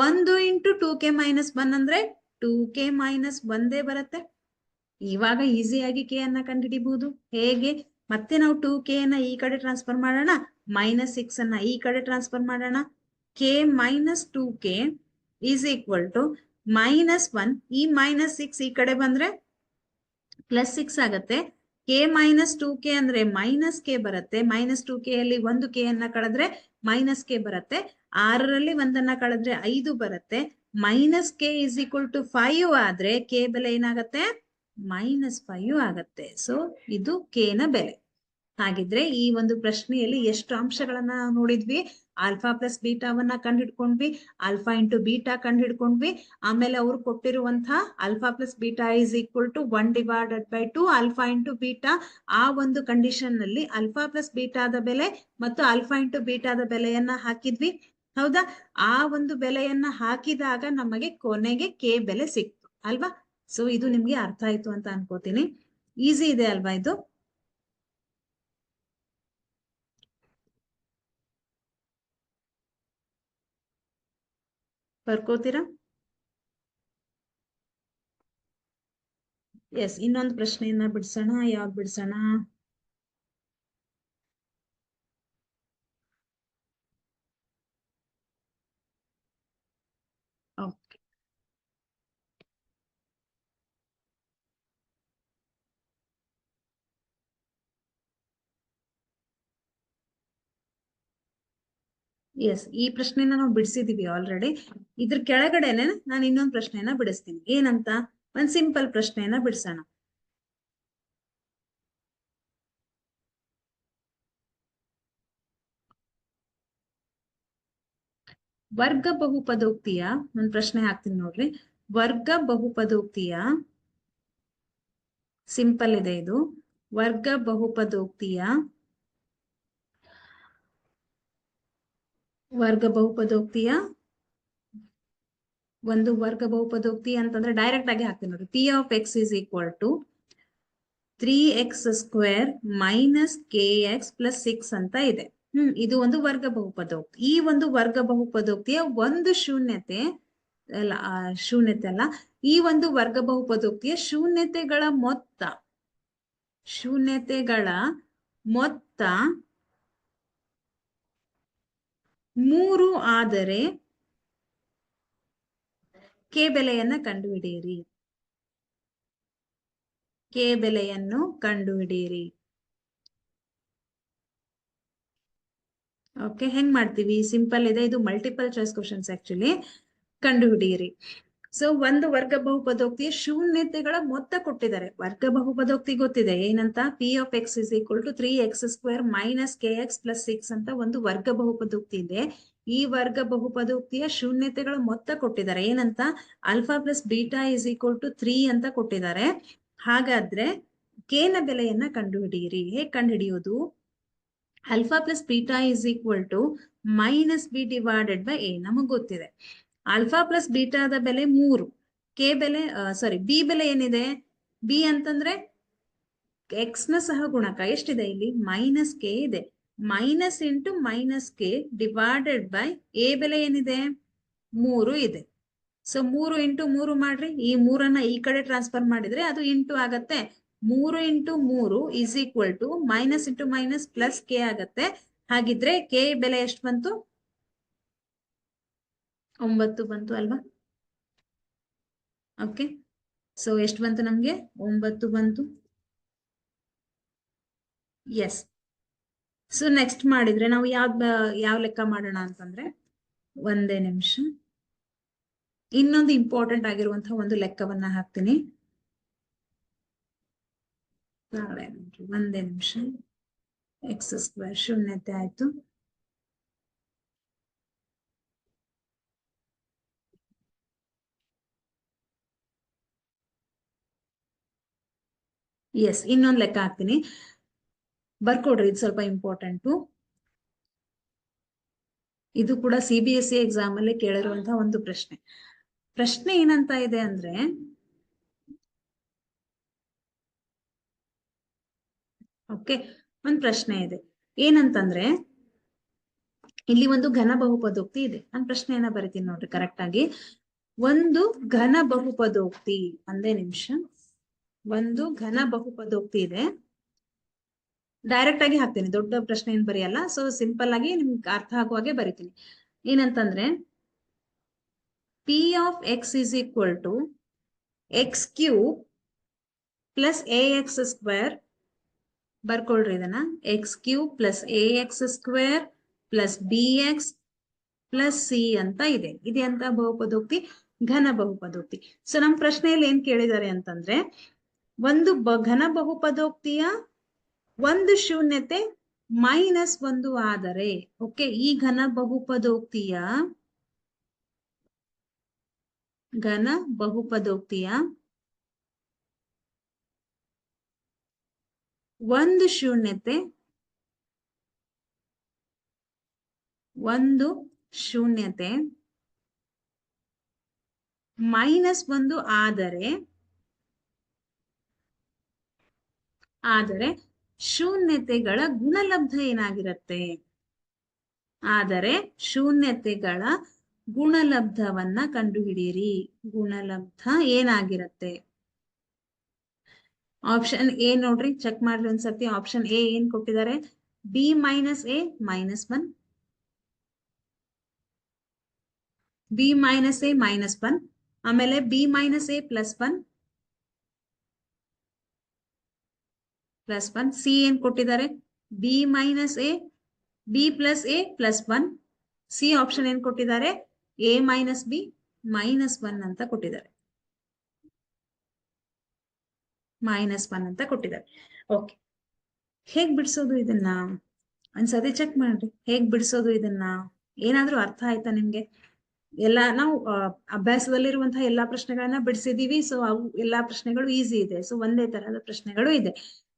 1 into 2k minus 1 ಅಂದ್ರೆ 2k ಮೈನಸ್ 1 ಬರುತ್ತೆ. ಇವಾಗ ಈಸಿಯಾಗಿ ಕೆ ಅನ್ನ ಕಂಡುಹಿಡಿಬಹುದು. ಹೇಗೆ? ಮತ್ತೆ ನಾವು 2k ಅನ್ನ ಈ ಕಡೆ ಟ್ರಾನ್ಸ್ಫರ್ ಮಾಡೋಣ, ಮೈನಸ್ 6 ಅನ್ನ ಈ ಕಡೆ ಟ್ರಾನ್ಸ್ಫರ್ ಮಾಡೋಣ. K minus 2k is equal to minus 1, ಈ ಮೈನಸ್ 6 ಈ ಕಡೆ ಬಂದ್ರೆ ಪ್ಲಸ್ 6 ಆಗತ್ತೆ. ಕೆ ಮೈನಸ್ 2k ಅಂದ್ರೆ ಮೈನಸ್ ಕೆ ಬರುತ್ತೆ. ಮೈನಸ್ 2k ಅಲ್ಲಿ ಒಂದು ಕೆ ಅನ್ನ ಕಳೆದ್ರೆ ಮೈನಸ್ ಕೆ ಬರುತ್ತೆ. 6ರಲ್ಲಿ ಒಂದನ್ನ ಕಳೆದ್ರೆ 5 ಬರುತ್ತೆ. Minus k is equal to 5 ಆದ್ರೆ ಕೆ ಬೆಲೆ ಏನಾಗತ್ತೆ? ಮೈನಸ್ 5 ಆಗತ್ತೆ. ಸೊ ಇದು ಕೆ ನ ಬೆಲೆ. ಹಾಗಿದ್ರೆ ಈ ಒಂದು ಪ್ರಶ್ನೆಯಲ್ಲಿ ಎಷ್ಟು ಅಂಶಗಳನ್ನ ನೋಡಿದ್ವಿ? ಆಲ್ಫಾ ಪ್ಲಸ್ ಬೀಟಾವನ್ನ ಕಂಡುಹಿಡ್ಕೊಂಡ್ವಿ, ಆಲ್ಫಾ ಇಂಟು ಬೀಟಾ ಕಂಡುಹಿಡ್ಕೊಂಡ್ವಿ, ಆಮೇಲೆ ಅವ್ರು ಕೊಟ್ಟಿರುವಂತಹ alpha plus beta is equal to 1 divided by 2 alpha into beta. ಆ ಒಂದು ಕಂಡೀಷನ್ ನಲ್ಲಿ ಆಲ್ಫಾ ಪ್ಲಸ್ ಬೀಟಾದ ಬೆಲೆ ಮತ್ತು ಆಲ್ಫಾ ಇಂಟು ಬೀಟಾದ ಬೆಲೆಯನ್ನ ಹಾಕಿದ್ವಿ. ಹೌದಾ? ಆ ಒಂದು ಬೆಲೆಯನ್ನ ಹಾಕಿದಾಗ ನಮಗೆ ಕೊನೆಗೆ ಕೆ ಬೆಲೆ ಸಿಕ್ತು ಅಲ್ವಾ? ಸೊ ಇದು ನಿಮ್ಗೆ ಅರ್ಥ ಆಯ್ತು ಅಂತ ಅನ್ಕೋತೀನಿ. ಈಸಿ ಇದೆ ಅಲ್ವಾ ಇದು? ಬರ್ಕೋತೀರಾ? ಎಸ್, ಇನ್ನೊಂದು ಪ್ರಶ್ನೆಯನ್ನ ಬಿಡಿಸೋಣ. ಯಾವ್ದು ಬಿಡಿಸೋಣ? ಓಕೆ, ಎಸ್, ಈ ಪ್ರಶ್ನೆನ ನಾವು ಬಿಡಿಸಿದೀವಿ ಆಲ್ರೆಡಿ. ಇದ್ರ ಕೆಳಗಡೆನೆ ನಾನು ಇನ್ನೊಂದು ಪ್ರಶ್ನೆಯನ್ನ ಬಿಡಿಸ್ತೀನಿ. ಏನಂತ? ಒಂದ್ ಸಿಂಪಲ್ ಪ್ರಶ್ನೆಯನ್ನ ಬಿಡಿಸೋಣ. ವರ್ಗ ಬಹುಪದೋಕ್ತಿಯ ಒಂದ್ ಪ್ರಶ್ನೆ ಹಾಕ್ತೀನಿ ನೋಡ್ರಿ. ವರ್ಗ ಬಹುಪದೋಕ್ತಿಯ ಸಿಂಪಲ್ ಇದೆ ಇದು. ವರ್ಗ ಬಹುಪದೋಕ್ತಿಯ ಒಂದು ವರ್ಗ ಬಹುಪದೋಕ್ತಿ ಅಂತಂದ್ರೆ ಡೈರೆಕ್ಟ್ ಆಗಿ ಹಾಕ್ತೀನಿ ನೋಡಿ. P of X is equal to 3x square minus kx plus 6 ಅಂತ ಇದೆ. ಇದು ಒಂದು ವರ್ಗ ಬಹುಪದೋಕ್ತಿ. ಈ ಒಂದು ವರ್ಗ ಬಹುಪದೋಕ್ತಿಯ ಒಂದು ಶೂನ್ಯತೆ ಅಲ್ಲ, ಈ ಒಂದು ವರ್ಗ ಬಹುಪದೋಕ್ತಿಯ ಶೂನ್ಯತೆಗಳ ಮೊತ್ತ 3 ಆದರೆ ಕೆ ಬೆಲೆಯನ್ನ ಕಂಡುಹಿಡಿಯಿರಿ. ಕೆ ಬೆಲೆಯನ್ನು ಕಂಡುಹಿಡಿಯಿರಿ. ಓಕೆ, ಹೆಂಗ್ ಮಾಡ್ತೀವಿ? ಸಿಂಪಲ್ ಇದೆ ಇದು. Multiple choice questions actually. ಕಂಡುಹಿಡಿಯಿರಿ. ಸೊ ಒಂದು ವರ್ಗ ಬಹುಪದೋಕ್ತಿಯ ಶೂನ್ಯತೆಗಳ ಮೊತ್ತ ಕೊಟ್ಟಿದ್ದಾರೆ. ವರ್ಗ ಬಹುಪದೋಕ್ತಿ ಗೊತ್ತಿದೆ ಏನಂತ? P of X is equal to 3x square minus kx plus 6 ಅಂತ ಒಂದು ವರ್ಗ ಬಹುಪದೋಕ್ತಿ ಇದೆ. ಈ ವರ್ಗ ಬಹುಪದೋಕ್ತಿಯ ಶೂನ್ಯತೆಗಳ ಮೊತ್ತ ಕೊಟ್ಟಿದ್ದಾರೆ. ಏನಂತ? Alpha plus beta is equal to 3 ಅಂತ ಕೊಟ್ಟಿದ್ದಾರೆ. ಹಾಗಾದ್ರೆ ಕೆ ನ ಬೆಲೆಯನ್ನ ಕಂಡುಹಿಡಿಯಿರಿ. ಹೇಗ್ ಕಂಡುಹಿಡಿಯೋದು? Alpha plus beta is equal to minus B divided by a ನಮಗ್ ಗೊತ್ತಿದೆ. ಆಲ್ಫಾ ಪ್ಲಸ್ ಬೀಟಾದ ಬೆಲೆ 3, ಕೆ ಬೆಲೆ ಬಿ ಬೆಲೆ ಏನಿದೆ? ಬಿ ಅಂತಂದ್ರೆ ಎಕ್ಸ್ ನ ಸಹಗುಣಕ ಎಷ್ಟಿದೆ ಇಲ್ಲಿ? ಮೈನಸ್ ಕೆ ಇದೆ. Minus into minus K divided by A ಬೆಲೆ ಏನಿದೆ? 3 ಇದೆ. ಸೊ 3 ಇಂಟು 3 ಮಾಡ್ರಿ. ಈ 3ಅನ್ನ ಈ ಕಡೆ ಟ್ರಾನ್ಸ್ಫರ್ ಮಾಡಿದ್ರೆ ಅದು ಇಂಟು ಆಗತ್ತೆ. 3 into 3 is equal to minus into minus plus k ಆಗತ್ತೆ. ಹಾಗಿದ್ರೆ ಕೆ ಬೆಲೆ ಎಷ್ಟು ಬಂತು? 9 ಬಂತು ಅಲ್ವಾ? ಓಕೆ, ಸೊ ಎಷ್ಟು ಬಂತು ನಮ್ಗೆ? 9 ಬಂತು. ಎಸ್. ಸೊ ನೆಕ್ಸ್ಟ್ ಮಾಡಿದ್ರೆ ನಾವು ಯಾವ ಲೆಕ್ಕ ಮಾಡೋಣ ಅಂತಂದ್ರೆ, ಒಂದೇ ನಿಮಿಷ, ಇನ್ನೊಂದು ಇಂಪಾರ್ಟೆಂಟ್ ಆಗಿರುವಂತಹ ಒಂದು ಲೆಕ್ಕವನ್ನ ಹಾಕ್ತೀನಿ. ಒಂದೇ ನಿಮಿಷ. ಎಕ್ಸ್ ಸ್ಕ್ವೇರ್ ಶೂನ್ಯತೆ ಆಯ್ತು. ಎಸ್, ಇನ್ನೊಂದು ಲೆಕ್ಕ ಹಾಕ್ತೀನಿ, ಬರ್ಕೊಡ್ರಿ, ಇದು ಸ್ವಲ್ಪ ಇಂಪಾರ್ಟೆಂಟು. ಇದು ಕೂಡ CBSE ಎಕ್ಸಾಮ್ ಅಲ್ಲಿ ಕೇಳಿರುವಂತಹ ಒಂದು ಪ್ರಶ್ನೆ ಏನಂತ ಇದೆ ಅಂದ್ರೆ, ಓಕೆ, ಒಂದು ಪ್ರಶ್ನೆ ಇದೆ ಏನಂತಂದ್ರೆ, ಇಲ್ಲಿ ಒಂದು ಘನ ಬಹುಪದೋಕ್ತಿ ಇದೆ. ನಾನು ಪ್ರಶ್ನೆಯನ್ನ ಬರಿತೀನಿ ನೋಡ್ರಿ ಕರೆಕ್ಟ್ ಆಗಿ. ಒಂದು ಘನ ಬಹುಪದೋಕ್ತಿ, ಒಂದೇ ನಿಮಿಷ, ಒಂದು ಘನ ಬಹುಪದೋಕ್ತಿ ಇದೆ. ಡೈರೆಕ್ಟ್ ಆಗಿ ಹಾಕ್ತೀನಿ, ದೊಡ್ಡ ಪ್ರಶ್ನೆ ಏನ್ ಬರೆಯಲ್ಲ. ಸೊ ಸಿಂಪಲ್ ಆಗಿ ನಿಮ್ಗೆ ಅರ್ಥ ಆಗುವಾಗೆ ಬರಿತೀನಿ. ಏನಂತಂದ್ರೆ, P of x is equal to x cube plus ax square, ಬರ್ಕೊಳ್ರಿ ಇದನ್ನ, x cube plus ax square plus bx plus c ಅಂತ ಇದೆ. ಅಂತ ಬಹುಪದೋಕ್ತಿ, ಘನ ಬಹುಪದೋಕ್ತಿ. ಸೊ ನಮ್ ಪ್ರಶ್ನೆಯಲ್ಲಿ ಏನ್ ಕೇಳಿದ್ದಾರೆ ಅಂತಂದ್ರೆ, ಒಂದು ಘನ ಬಹುಪದೋಕ್ತಿಯ ಒಂದು ಶೂನ್ಯತೆ -1 ಆದರೆ, ಓಕೆ, ಈ ಘನ ಬಹುಪದೋಕ್ತಿಯ ಒಂದು ಶೂನ್ಯತೆ -1 ಆದರೆ ಶೂನ್ಯತೆಗಳ ಗುಣಲಬ್ಧ ಏನಾಗಿರುತ್ತೆ? ಆದರೆ ಶೂನ್ಯತೆಗಳ ಗುಣಲಬ್ಧವನ್ನ ಕಂಡುಹಿಡಿಯಿರಿ. ಗುಣಲಬ್ಧ ಏನಾಗಿರುತ್ತೆ? ಆಪ್ಷನ್ ಎ ನೋಡ್ರಿ, ಚೆಕ್ ಮಾಡ್ರಿ ಒಂದ್ಸತಿ. ಆಪ್ಷನ್ ಎ ಏನ್ ಕೊಟ್ಟಿದ್ದಾರೆ? b - a -1, b - a -1, ಆಮೇಲೆ b - a +1. ಸಿ ಏನ್ ಕೊಟ್ಟಿದ್ದಾರೆ? b - a b + a +1. C option ಏನ್ ಕೊಟ್ಟಿದ್ದಾರೆ? a - b -1 ಅಂತ ಕೊಟ್ಟಿದ್ದಾರೆ. -1 ಅಂತ ಕೊಟ್ಟಿದ್ದಾರೆ. ಓಕೆ, ಹೇಗ್ ಬಿಡಿಸೋದು ಇದನ್ನ? ಒಂದ್ಸತಿ ಚೆಕ್ ಮಾಡ್ರಿ, ಹೇಗ್ ಬಿಡಿಸೋದು ಇದನ್ನ? ಏನಾದ್ರೂ ಅರ್ಥ ಆಯ್ತಾ ನಿಮ್ಗೆ? ನಾವು ಅಭ್ಯಾಸದಲ್ಲಿರುವಂತಹ ಎಲ್ಲಾ ಪ್ರಶ್ನೆಗಳನ್ನ ಬಿಡಿಸಿದೀವಿ. ಸೊ ಅವು ಎಲ್ಲಾ ಪ್ರಶ್ನೆಗಳು ಈಸಿ ಇದೆ. ಸೊ ಒಂದೇ ತರಹದ ಪ್ರಶ್ನೆಗಳು ಇದೆ.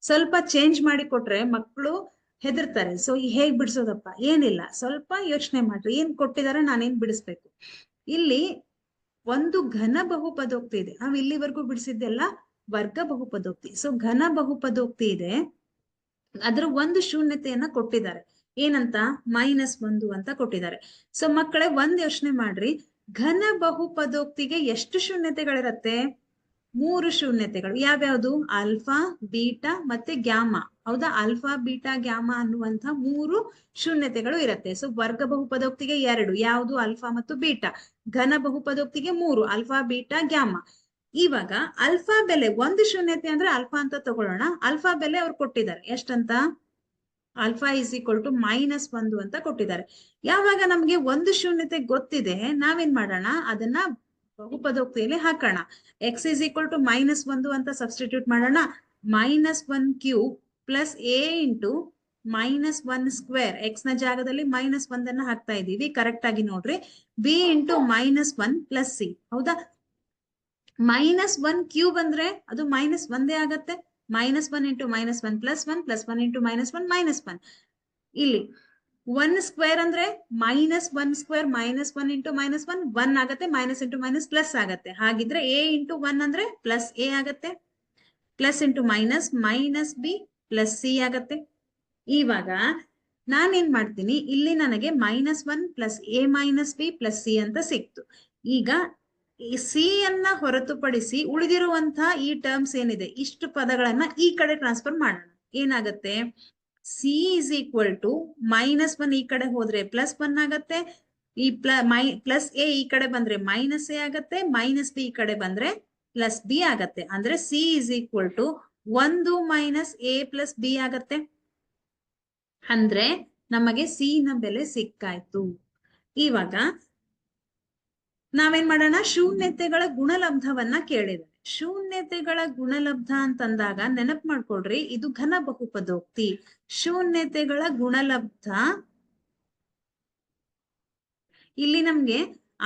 ಸ್ವಲ್ಪ ಚೇಂಜ್ ಮಾಡಿ ಕೊಟ್ರೆ ಮಕ್ಕಳು ಹೆದರ್ತಾರೆ. ಸೊ ಹೇಗ್ ಬಿಡಿಸೋದಪ್ಪ? ಏನಿಲ್ಲ, ಸ್ವಲ್ಪ ಯೋಚನೆ ಮಾಡ್ರಿ, ಏನ್ ಕೊಟ್ಟಿದಾರೆ, ನಾನೇನ್ ಬಿಡಿಸ್ಬೇಕು. ಇಲ್ಲಿ ಒಂದು ಘನ ಬಹುಪದೋಕ್ತಿ ಇದೆ. ನಾವ್ ಇಲ್ಲಿವರೆಗೂ ಬಿಡಿಸಿದ್ದೆಲ್ಲ ವರ್ಗ ಬಹುಪದೋಕ್ತಿ. ಸೊ ಘನ ಬಹುಪದೋಕ್ತಿ ಇದೆ, ಅದ್ರ ಒಂದು ಶೂನ್ಯತೆಯನ್ನ ಕೊಟ್ಟಿದ್ದಾರೆ. ಏನಂತ? -1 ಅಂತ ಕೊಟ್ಟಿದ್ದಾರೆ. ಸೊ ಮಕ್ಕಳೇ, ಒಂದ್ ಯೋಚನೆ ಮಾಡ್ರಿ, ಘನ ಬಹುಪದೋಕ್ತಿಗೆ ಎಷ್ಟು ಶೂನ್ಯತೆಗಳಿರತ್ತೆ? 3 ಶೂನ್ಯತೆಗಳು. ಯಾವ್ಯಾವ್ದು? ಆಲ್ಫಾ, ಬೀಟಾ ಮತ್ತೆ ಗ್ಯಾಮಾ. ಹೌದಾ? ಆಲ್ಫಾ, ಬೀಟಾ, ಗ್ಯಾಮಾ ಅನ್ನುವಂತ 3 ಶೂನ್ಯತೆಗಳು ಇರತ್ತೆ. ಸೊ ವರ್ಗ ಬಹುಪದೋಕ್ತಿಗೆ 2, ಯಾವುದು? ಆಲ್ಫಾ ಮತ್ತು ಬೀಟಾ. ಘನ ಬಹುಪದೋಕ್ತಿಗೆ 3, ಆಲ್ಫಾ, ಬೀಟಾ, ಗ್ಯಾಮಾ. ಇವಾಗ ಆಲ್ಫಾ ಬೆಲೆ ಒಂದು ಶೂನ್ಯತೆ ಅಂದ್ರೆ ಆಲ್ಫಾ ಅಂತ ತಗೊಳ್ಳೋಣ. ಆಲ್ಫಾ ಬೆಲೆ ಅವ್ರು ಕೊಟ್ಟಿದ್ದಾರೆ ಎಷ್ಟಂತ? ಆಲ್ಫಾ = -1 ಅಂತ ಕೊಟ್ಟಿದ್ದಾರೆ. ಯಾವಾಗ ನಮ್ಗೆ ಒಂದು ಶೂನ್ಯತೆ ಗೊತ್ತಿದೆ, ನಾವೇನ್ ಮಾಡೋಣ, ಅದನ್ನ ಬಹುಪದೋಕ್ತಿಯಲ್ಲಿ ಹಾಕೋಣ. x = -1 ಅಂತ ಸಬ್ಸ್ಟಿಟ್ಯೂಟ್ ಮಾಡೋಣ. -1³ + a × -1² x ನ ಜಾಗದಲ್ಲಿ -1 ಅನ್ನ ಹಾಕ್ತಾ ಇದೀವಿ. ಕರೆಕ್ಟ್ ಆಗಿ ನೋಡ್ರಿ. b × -1 + c. ಹೌದಾ? -1³ ಅಂದ್ರೆ ಅದು -1 ಆಗತ್ತೆ. -1 × -1 + 1 +1 × -1 ಇಲ್ಲಿ 1² ಅಂದ್ರೆ -1² -1 × -1 1 ಆಗತ್ತೆ. -× -+ ಆಗತ್ತೆ. ಹಾಗಿದ್ರೆ a × 1 ಅಂದ್ರೆ +a ಆಗತ್ತೆ. +× - -b + c ಆಗತ್ತೆ. ಇವಾಗ ನಾನೇನ್ ಮಾಡ್ತೀನಿ, ಇಲ್ಲಿ ನನಗೆ -1 + a - b + c ಅಂತ ಸಿಕ್ತು. ಈಗ ಈ ಸಿ ಅನ್ನ ಹೊರತುಪಡಿಸಿ ಉಳಿದಿರುವಂತಹ ಈ ಟರ್ಮ್ಸ್ ಏನಿದೆ, ಇಷ್ಟು ಪದಗಳನ್ನ ಈ ಕಡೆ ಟ್ರಾನ್ಸ್ಫರ್ ಮಾಡೋಣ. ಏನಾಗತ್ತೆ? ಸಿ = -1 ಈ ಕಡೆ ಹೋದ್ರೆ +1 ಆಗತ್ತೆ. ಈ ಪ್ಲಸ್ ಎ ಈ ಕಡೆ ಬಂದ್ರೆ ಮೈನಸ್ ಎ ಆಗತ್ತೆ, ಮೈನಸ್ ಬಿ ಈ ಕಡೆ ಬಂದ್ರೆ ಪ್ಲಸ್ ಬಿ ಆಗತ್ತೆ. ಅಂದ್ರೆ c is equal to 1 minus a plus b ಆಗತ್ತೆ. ಅಂದ್ರೆ ನಮಗೆ ಸಿ ನ ಬೆಲೆ ಸಿಕ್ಕಾಯ್ತು. ಇವಾಗ ನಾವೇನ್ ಮಾಡೋಣ, ಶೂನ್ಯತೆಗಳ ಗುಣಲಬ್ಧವನ್ನ ಕೇಳಿದೆ. ಶೂನ್ಯತೆಗಳ ಗುಣಲಬ್ಧ ಅಂತಂದಾಗ ನೆನಪು ಮಾಡ್ಕೊಳ್ರಿ, ಇದು ಘನ ಬಹುಪದೋಕ್ತಿ. ಶೂನ್ಯತೆಗಳ ಗುಣಲಬ್ಧ ಇಲ್ಲಿ ನಮ್ಗೆ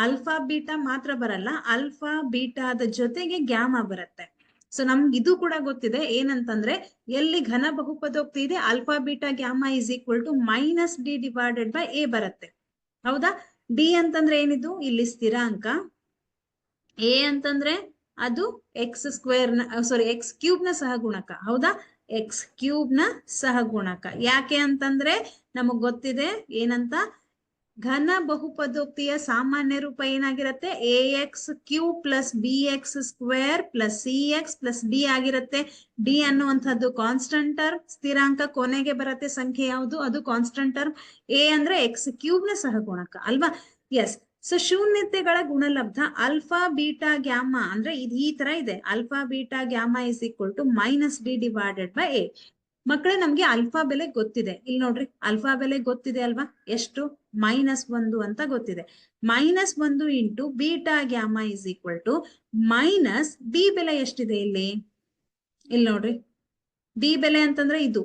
ಆಲ್ಫಾ ಬೀಟಾ ಮಾತ್ರ ಬರಲ್ಲ, ಆಲ್ಫಾ ಬೀಟಾದ ಜೊತೆಗೆ ಗ್ಯಾಮಾ ಬರುತ್ತೆ. ಸೊ ನಮ್ಗೆ ಇದು ಕೂಡ ಗೊತ್ತಿದೆ ಏನಂತಂದ್ರೆ, ಎಲ್ಲಿ ಘನ ಬಹುಪದೋಕ್ತಿ ಇದೆ alpha beta gamma is equal to minus d divided by a ಬರುತ್ತೆ. ಹೌದಾ? ಡಿ ಅಂತಂದ್ರೆ ಏನಿದು, ಇಲ್ಲಿ ಸ್ಥಿರಾಂಕ. ಎ ಅಂತಂದ್ರೆ ಅದು ಎಕ್ಸ್ ಸ್ಕ್ವೇರ್ ನ ಎಕ್ಸ್ ಕ್ಯೂಬ್ ನ ಸಹಗುಣಕ. ಹೌದಾ? ಎಕ್ಸ್ ಕ್ಯೂಬ್ ನ ಸಹಗುಣಕ. ಯಾಕೆ ಅಂತಂದ್ರೆ ನಮಗ್ ಗೊತ್ತಿದೆ ಏನಂತ, ಘನ ಬಹುಪದೋಕ್ತಿಯ ಸಾಮಾನ್ಯ ರೂಪ ಏನಾಗಿರುತ್ತೆ, a x cube plus b x square plus c x plus d ಆಗಿರುತ್ತೆ. ಡಿ ಅನ್ನುವಂಥದ್ದು ಕಾನ್ಸ್ಟಂಟ್ ಟರ್ಮ್, ಸ್ಥಿರಾಂಕ ಕೊನೆಗೆ ಬರುತ್ತೆ ಸಂಖ್ಯೆ ಯಾವುದು, ಅದು ಕಾನ್ಸ್ಟಂಟ್ ಟರ್ಮ್. ಎ ಅಂದ್ರೆ ಎಕ್ಸ್ ಕ್ಯೂಬ್ ನ ಸಹಗುಣಕ ಅಲ್ವಾ? ಎಸ್. ಸೊ ಶೂನ್ಯತೆಗಳ ಗುಣಲಬ್ಧ ಆಲ್ಫಾ ಬೀಟಾ ಗ್ಯಾಮಾ ಅಂದ್ರೆ ಇದು ಈ ತರ ಇದೆ, alpha beta gamma is equal to minus d divided by a. ಮಕ್ಕಳೇ ನಮ್ಗೆ ಆಲ್ಫಾ ಬೆಲೆ ಗೊತ್ತಿದೆ, ಇಲ್ಲಿ ನೋಡ್ರಿ ಆಲ್ಫಾ ಬೆಲೆ ಗೊತ್ತಿದೆ ಅಲ್ವಾ, ಎಷ್ಟು, -1 ಅಂತ ಗೊತ್ತಿದೆ. -1 into beta gamma is equal to minus b ಬೆಲೆ ಎಷ್ಟಿದೆ ಇಲ್ಲಿ ನೋಡ್ರಿ, ಬಿ ಬೆಲೆ ಅಂತಂದ್ರೆ ಇದು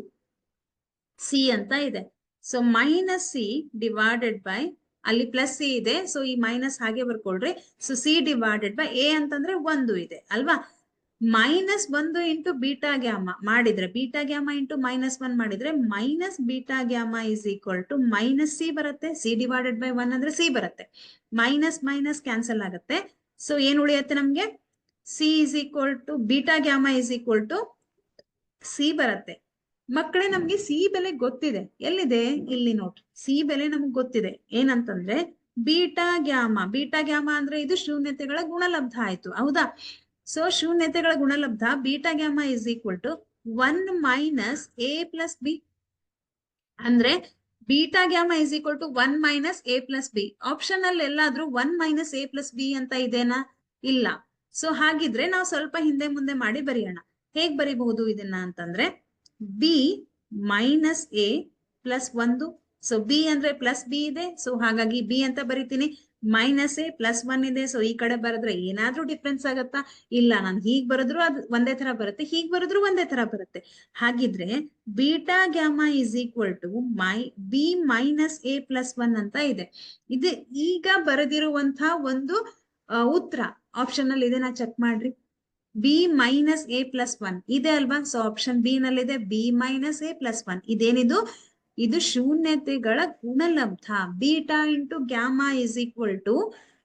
ಸಿ ಅಂತ ಇದೆ. So minus c divided by, ಅಲ್ಲಿ ಪ್ಲಸ್ ಸಿ ಇದೆ, ಸೊ ಈ ಮೈನಸ್ ಹಾಗೆ ಬರ್ಕೊಳ್ರಿ. So c divided by a ಅಂತಂದ್ರೆ 1 ಇದೆ ಅಲ್ವಾ. -1 ಇಂಟು ಬೀಟಾ ಗ್ಯಾಮಾ ಮಾಡಿದ್ರೆ, ಬೀಟಾ ಗ್ಯಾಮಾ ಇಂಟು -1 ಮಾಡಿದ್ರೆ minus beta gamma is equal to minus c ಬರುತ್ತೆ. ಸಿ ಡಿವೈಡೆಡ್ ಬೈ 1 ಅಂದ್ರೆ ಸಿ ಬರುತ್ತೆ. ಮೈನಸ್ ಮೈನಸ್ ಕ್ಯಾನ್ಸಲ್ ಆಗುತ್ತೆ. ಸೊ ಏನ್ ಉಳಿಯುತ್ತೆ ನಮ್ಗೆ, c is equal to beta gamma is equal to c ಬರುತ್ತೆ. ಮಕ್ಕಳೇ ನಮ್ಗೆ ಸಿ ಬೆಲೆ ಗೊತ್ತಿದೆ, ಎಲ್ಲಿದೆ ಇಲ್ಲಿ ನೋಡ್ರಿ, ಸಿ ಬೆಲೆ ನಮ್ಗೆ ಗೊತ್ತಿದೆ ಏನಂತಂದ್ರೆ ಬೀಟಾ ಗ್ಯಾಮಾ. ಬೀಟಾ ಗ್ಯಾಮಾ ಅಂದ್ರೆ ಇದು ಶೂನ್ಯತೆಗಳ ಗುಣಲಬ್ಧ ಆಯ್ತು. ಹೌದಾ? ಸೊ ಶೂನ್ಯತೆಗಳ ಗುಣಲಬ್ಧ beta gamma is equal to 1 minus a plus b. ಅಂದ್ರೆ beta gamma is equal to 1 minus a plus b. Option ಅಲ್ಲಿ ಎಲ್ಲಾದ್ರೂ 1 ಮೈನಸ್ ಎ ಪ್ಲಸ್ ಬಿ ಅಂತ ಇದೆನಾ? ಇಲ್ಲ. ಸೊ ಹಾಗಿದ್ರೆ ನಾವು ಸ್ವಲ್ಪ ಹಿಂದೆ ಮುಂದೆ ಮಾಡಿ ಬರೆಯೋಣ. ಹೇಗ್ ಬರಿಬಹುದು ಇದನ್ನ ಅಂತಂದ್ರೆ, B minus a plus 1. So B ಅಂದ್ರೆ ಪ್ಲಸ್ ಬಿ ಇದೆ, ಸೊ ಹಾಗಾಗಿ ಬಿ ಅಂತ ಬರಿತೀನಿ. ಮೈನಸ್ ಎ ಪ್ಲಸ್ 1 ಇದೆ, ಸೊ ಈ ಕಡೆ ಬರೆದ್ರೆ ಏನಾದ್ರೂ ಡಿಫ್ರೆನ್ಸ್ ಆಗತ್ತಾ? ಇಲ್ಲ. ನಾನು ಹೀಗ್ ಬರೆದ್ರು ಅದು ಒಂದೇ ತರ ಬರುತ್ತೆ, ಹೀಗ್ ಬರೆದ್ರು ಒಂದೇ ತರ ಬರುತ್ತೆ. ಹಾಗಿದ್ರೆ beta gamma is equal to b minus a plus 1 ಅಂತ ಇದೆ. ಇದು ಈಗ ಬರೆದಿರುವಂತಹ ಒಂದು ಉತ್ತರ ಆಪ್ಷನ್ ಅಲ್ಲಿ ಇದೆ, ನಾ ಚೆಕ್ ಮಾಡ್ರಿ. ಬಿ ಮೈನಸ್ ಎ ಪ್ಲಸ್ 1 ಇದೆ ಅಲ್ವಾ. ಸೊ ಆಪ್ಷನ್ ಬಿ ನಲ್ಲಿದೆ ಬಿ ಮೈನಸ್ ಎ ಪ್ಲಸ್ 1. ಇದೇನಿದು, ಇದು ಶೂನ್ಯತೆಗಳ ಗುಣಲಬ್ಧ. Beta into gamma is equal to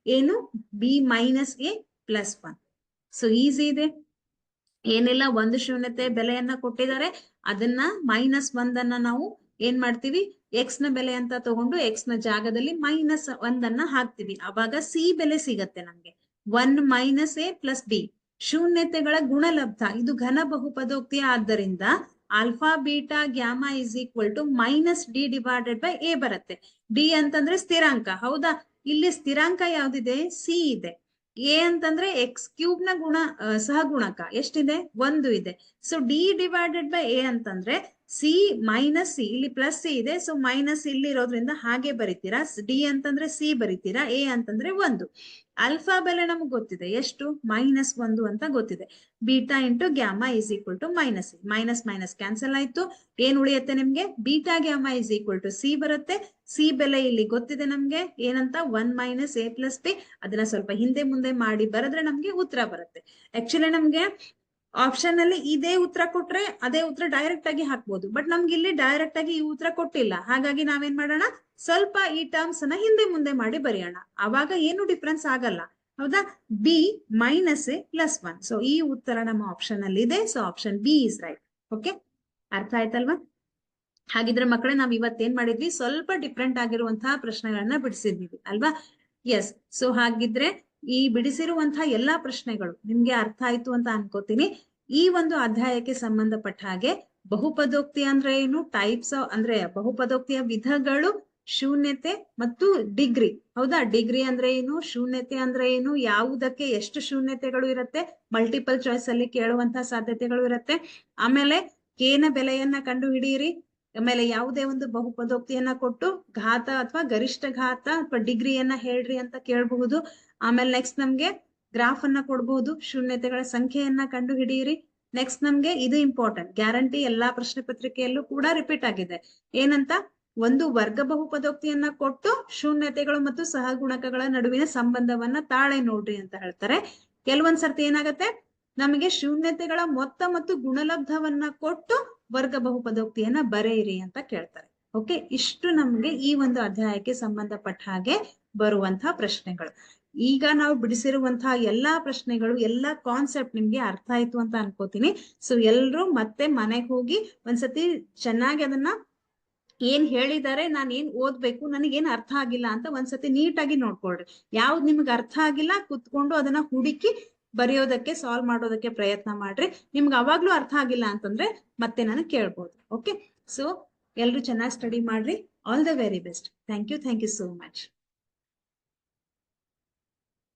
ಏನು, b minus a plus 1. So easy ಇದೆ, ಏನಿಲ್ಲ, ಒಂದು ಶೂನ್ಯತೆ ಬೆಲೆಯನ್ನ ಕೊಟ್ಟಿದ್ದಾರೆ, ಅದನ್ನ -1 ನಾವು ಏನ್ ಮಾಡ್ತೀವಿ, ಎಕ್ಸ್ ನ ಬೆಲೆ ಅಂತ ತಗೊಂಡು ಎಕ್ಸ್ ನ ಜಾಗದಲ್ಲಿ -1 ಹಾಕ್ತಿವಿ. ಅವಾಗ ಸಿ ಬೆಲೆ ಸಿಗತ್ತೆ ನಮ್ಗೆ, 1 ಮೈನಸ್ ಎ ಪ್ಲಸ್ ಬಿ. ಶೂನ್ಯತೆಗಳ ಗುಣಲಬ್ಧ ಇದು ಘನ ಬಹುಪದೋಕ್ತಿ, ಆದ್ದರಿಂದ alpha beta gamma is equal to minus d divided by a ಬರುತ್ತೆ. ಡಿ ಅಂತಂದ್ರೆ ಸ್ಥಿರಾಂಕ. ಹೌದಾ? ಇಲ್ಲಿ ಸ್ಥಿರಾಂಕ ಯಾವ್ದಿದೆ, ಸಿ ಇದೆ. ಎ ಅಂತಂದ್ರೆ ಎಕ್ಸ್ ಕ್ಯೂಬ್ ನ ಸಹಗುಣಕ ಎಷ್ಟಿದೆ, 1 ಇದೆ. So d divided by a ಅಂತಂದ್ರೆ ಸಿ ಮೈನಸ್ ಸಿ, ಇಲ್ಲಿ ಪ್ಲಸ್ ಸಿ ಇದೆ, ಸೊ ಮೈನಸ್ ಇಲ್ಲಿ ಇರೋದ್ರಿಂದ ಹಾಗೆ ಬರಿತೀರಾ. ಡಿ ಅಂತಂದ್ರೆ ಸಿ ಬರಿತೀರಾ, ಎ ಅಂತಂದ್ರೆ 1. ಅಲ್ಫಾ ಬೆಲೆ ನಮ್ಗೆ ಗೊತ್ತಿದೆ ಎಷ್ಟು, -1 ಅಂತ ಗೊತ್ತಿದೆ. Beta into gamma is equal to minus c. Minus minus cancel ಆಯ್ತು. ಏನ್ ಉಳಿಯುತ್ತೆ ನಿಮ್ಗೆ, beta gamma is equal to c ಬರುತ್ತೆ. ಸಿ ಬೆಲೆ ಇಲ್ಲಿ ಗೊತ್ತಿದೆ ನಮ್ಗೆ ಏನಂತ, 1 ಮೈನಸ್ ಎ ಪ್ಲಸ್ ಬಿ. ಅದನ್ನ ಸ್ವಲ್ಪ ಹಿಂದೆ ಮುಂದೆ ಮಾಡಿ ಬರೆದ್ರೆ ನಮ್ಗೆ ಉತ್ತರ ಬರುತ್ತೆ. ಆಕ್ಚುಲಿ ನಮ್ಗೆ ಆಪ್ಷನ್ ಅಲ್ಲಿ ಇದೇ ಉತ್ತರ ಕೊಟ್ರೆ ಅದೇ ಉತ್ತರ ಡೈರೆಕ್ಟ್ ಆಗಿ ಹಾಕ್ಬೋದು, ಬಟ್ ನಮ್ಗೆ ಇಲ್ಲಿ ಡೈರೆಕ್ಟ್ ಆಗಿ ಈ ಉತ್ತರ ಕೊಟ್ಟಿಲ್ಲ. ಹಾಗಾಗಿ ನಾವೇನ್ ಮಾಡೋಣ, ಸ್ವಲ್ಪ ಈ ಟರ್ಮ್ಸ್ ಅನ್ನ ಹಿಂದೆ ಮುಂದೆ ಮಾಡಿ ಬರೆಯೋಣ, ಅವಾಗ ಏನು ಡಿಫ್ರೆನ್ಸ್ ಆಗಲ್ಲ. ಹೌದಾ? B minus a plus 1. So ಈ ಉತ್ತರ ನಮ್ಮ ಆಪ್ಷನ್ ಅಲ್ಲಿ ಇದೆ. So option B is right. Okay, ಅರ್ಥ ಆಯ್ತಲ್ವಾ? ಹಾಗಿದ್ರೆ ಮಕ್ಕಳೇ, ನಾವ್ ಇವತ್ತೇನ್ ಮಾಡಿದ್ವಿ, ಸ್ವಲ್ಪ ಡಿಫ್ರೆಂಟ್ ಆಗಿರುವಂತಹ ಪ್ರಶ್ನೆಗಳನ್ನ ಬಿಡಿಸಿದ್ವಿ ಅಲ್ವಾ? ಎಸ್. ಸೊ ಹಾಗಿದ್ರೆ ಈ ಬಿಡಿಸಿರುವಂತಹ ಎಲ್ಲಾ ಪ್ರಶ್ನೆಗಳು ನಿಮ್ಗೆ ಅರ್ಥ ಆಯ್ತು ಅಂತ ಅನ್ಕೋತೀನಿ. ಈ ಒಂದು ಅಧ್ಯಾಯಕ್ಕೆ ಸಂಬಂಧಪಟ್ಟ ಹಾಗೆ ಬಹುಪದೋಕ್ತಿ ಅಂದ್ರೆ ಏನು, ಟೈಪ್ಸ್ ಅಂದ್ರೆ ಬಹುಪದೋಕ್ತಿಯ ವಿಧಗಳು ಶೂನ್ಯತೆ ಮತ್ತು ಡಿಗ್ರಿ. ಹೌದಾ? ಡಿಗ್ರಿ ಅಂದ್ರೆ ಏನು, ಶೂನ್ಯತೆ ಅಂದ್ರೆ ಏನು, ಯಾವುದಕ್ಕೆ ಎಷ್ಟು ಶೂನ್ಯತೆಗಳು ಇರುತ್ತೆ, ಮಲ್ಟಿಪಲ್ ಚಾಯ್ಸ್ ಅಲ್ಲಿ ಕೇಳುವಂತಹ ಸಾಧ್ಯತೆಗಳು ಇರುತ್ತೆ. ಆಮೇಲೆ ಕೇನ ಬೆಲೆಯನ್ನ ಕಂಡು ಹಿಡಿಯಿರಿ. ಆಮೇಲೆ ಯಾವುದೇ ಒಂದು ಬಹುಪದೋಕ್ತಿಯನ್ನ ಕೊಟ್ಟು ಘಾತ ಅಥವಾ ಗರಿಷ್ಠ ಘಾತ ಅಥವಾ ಡಿಗ್ರಿಯನ್ನ ಹೇಳ್ರಿ ಅಂತ ಕೇಳಬಹುದು. ಆಮೇಲೆ ನೆಕ್ಸ್ಟ್ ನಮ್ಗೆ ಗ್ರಾಫ್ ಅನ್ನ ಕೊಡಬಹುದು, ಶೂನ್ಯತೆಗಳ ಸಂಖ್ಯೆಯನ್ನ ಕಂಡು ಹಿಡಿಯಿರಿ. ನೆಕ್ಸ್ಟ್ ನಮ್ಗೆ ಇದು ಇಂಪಾರ್ಟೆಂಟ್, ಗ್ಯಾರಂಟಿ ಎಲ್ಲಾ ಪ್ರಶ್ನೆ ಪತ್ರಿಕೆಯಲ್ಲೂ ಕೂಡ ರಿಪೀಟ್ ಆಗಿದೆ. ಏನಂತ? ಒಂದು ವರ್ಗ ಬಹುಪದೋಕ್ತಿಯನ್ನ ಕೊಟ್ಟು ಶೂನ್ಯತೆಗಳು ಮತ್ತು ಸಹಗುಣಕಗಳ ನಡುವಿನ ಸಂಬಂಧವನ್ನ ತಾಳೆ ನೋಡ್ರಿ ಅಂತ ಹೇಳ್ತಾರೆ. ಕೆಲವೊಂದ್ ಸರ್ತಿ ಏನಾಗತ್ತೆ, ನಮಗೆ ಶೂನ್ಯತೆಗಳ ಮೊತ್ತ ಮತ್ತು ಗುಣಲಬ್ಧವನ್ನ ಕೊಟ್ಟು ವರ್ಗ ಬಹುಪದೋಕ್ತಿಯನ್ನ ಬರೆಯಿರಿ ಅಂತ ಕೇಳ್ತಾರೆ. ಓಕೆ, ಇಷ್ಟು ನಮ್ಗೆ ಈ ಒಂದು ಅಧ್ಯಾಯಕ್ಕೆ ಸಂಬಂಧಪಟ್ಟ ಹಾಗೆ ಬರುವಂತಹ ಪ್ರಶ್ನೆಗಳು. ಈಗ ನಾವು ಬಿಡಿಸಿರುವಂತಹ ಎಲ್ಲಾ ಪ್ರಶ್ನೆಗಳು, ಎಲ್ಲಾ ಕಾನ್ಸೆಪ್ಟ್ ನಿಮ್ಗೆ ಅರ್ಥ ಆಯ್ತು ಅಂತ ಅನ್ಕೋತೀನಿ. ಸೊ ಎಲ್ರು ಮತ್ತೆ ಮನೆಗೆ ಹೋಗಿ ಒಂದ್ಸತಿ ಚೆನ್ನಾಗಿ ಅದನ್ನ ಏನ್ ಹೇಳಿದ್ದಾರೆ, ನಾನು ಏನ್ ಓದ್ಬೇಕು, ನನಗೇನ್ ಅರ್ಥ ಆಗಿಲ್ಲ ಅಂತ ಒಂದ್ಸತಿ ನೀಟಾಗಿ ನೋಡ್ಕೊಳ್ರಿ. ಯಾವ್ದು ನಿಮ್ಗೆ ಅರ್ಥ ಆಗಿಲ್ಲ ಕುತ್ಕೊಂಡು ಅದನ್ನ ಹುಡುಕಿ ಬರೆಯೋದಕ್ಕೆ, ಸಾಲ್ವ್ ಮಾಡೋದಕ್ಕೆ ಪ್ರಯತ್ನ ಮಾಡ್ರಿ. ನಿಮ್ಗೆ ಅವಾಗ್ಲೂ ಅರ್ಥ ಆಗಿಲ್ಲ ಅಂತಂದ್ರೆ ಮತ್ತೆ ನನಗೆ ಕೇಳ್ಬೋದು. ಓಕೆ, ಸೊ ಎಲ್ರು ಚೆನ್ನಾಗಿ ಸ್ಟಡಿ ಮಾಡ್ರಿ. All the very best. Thank you so much.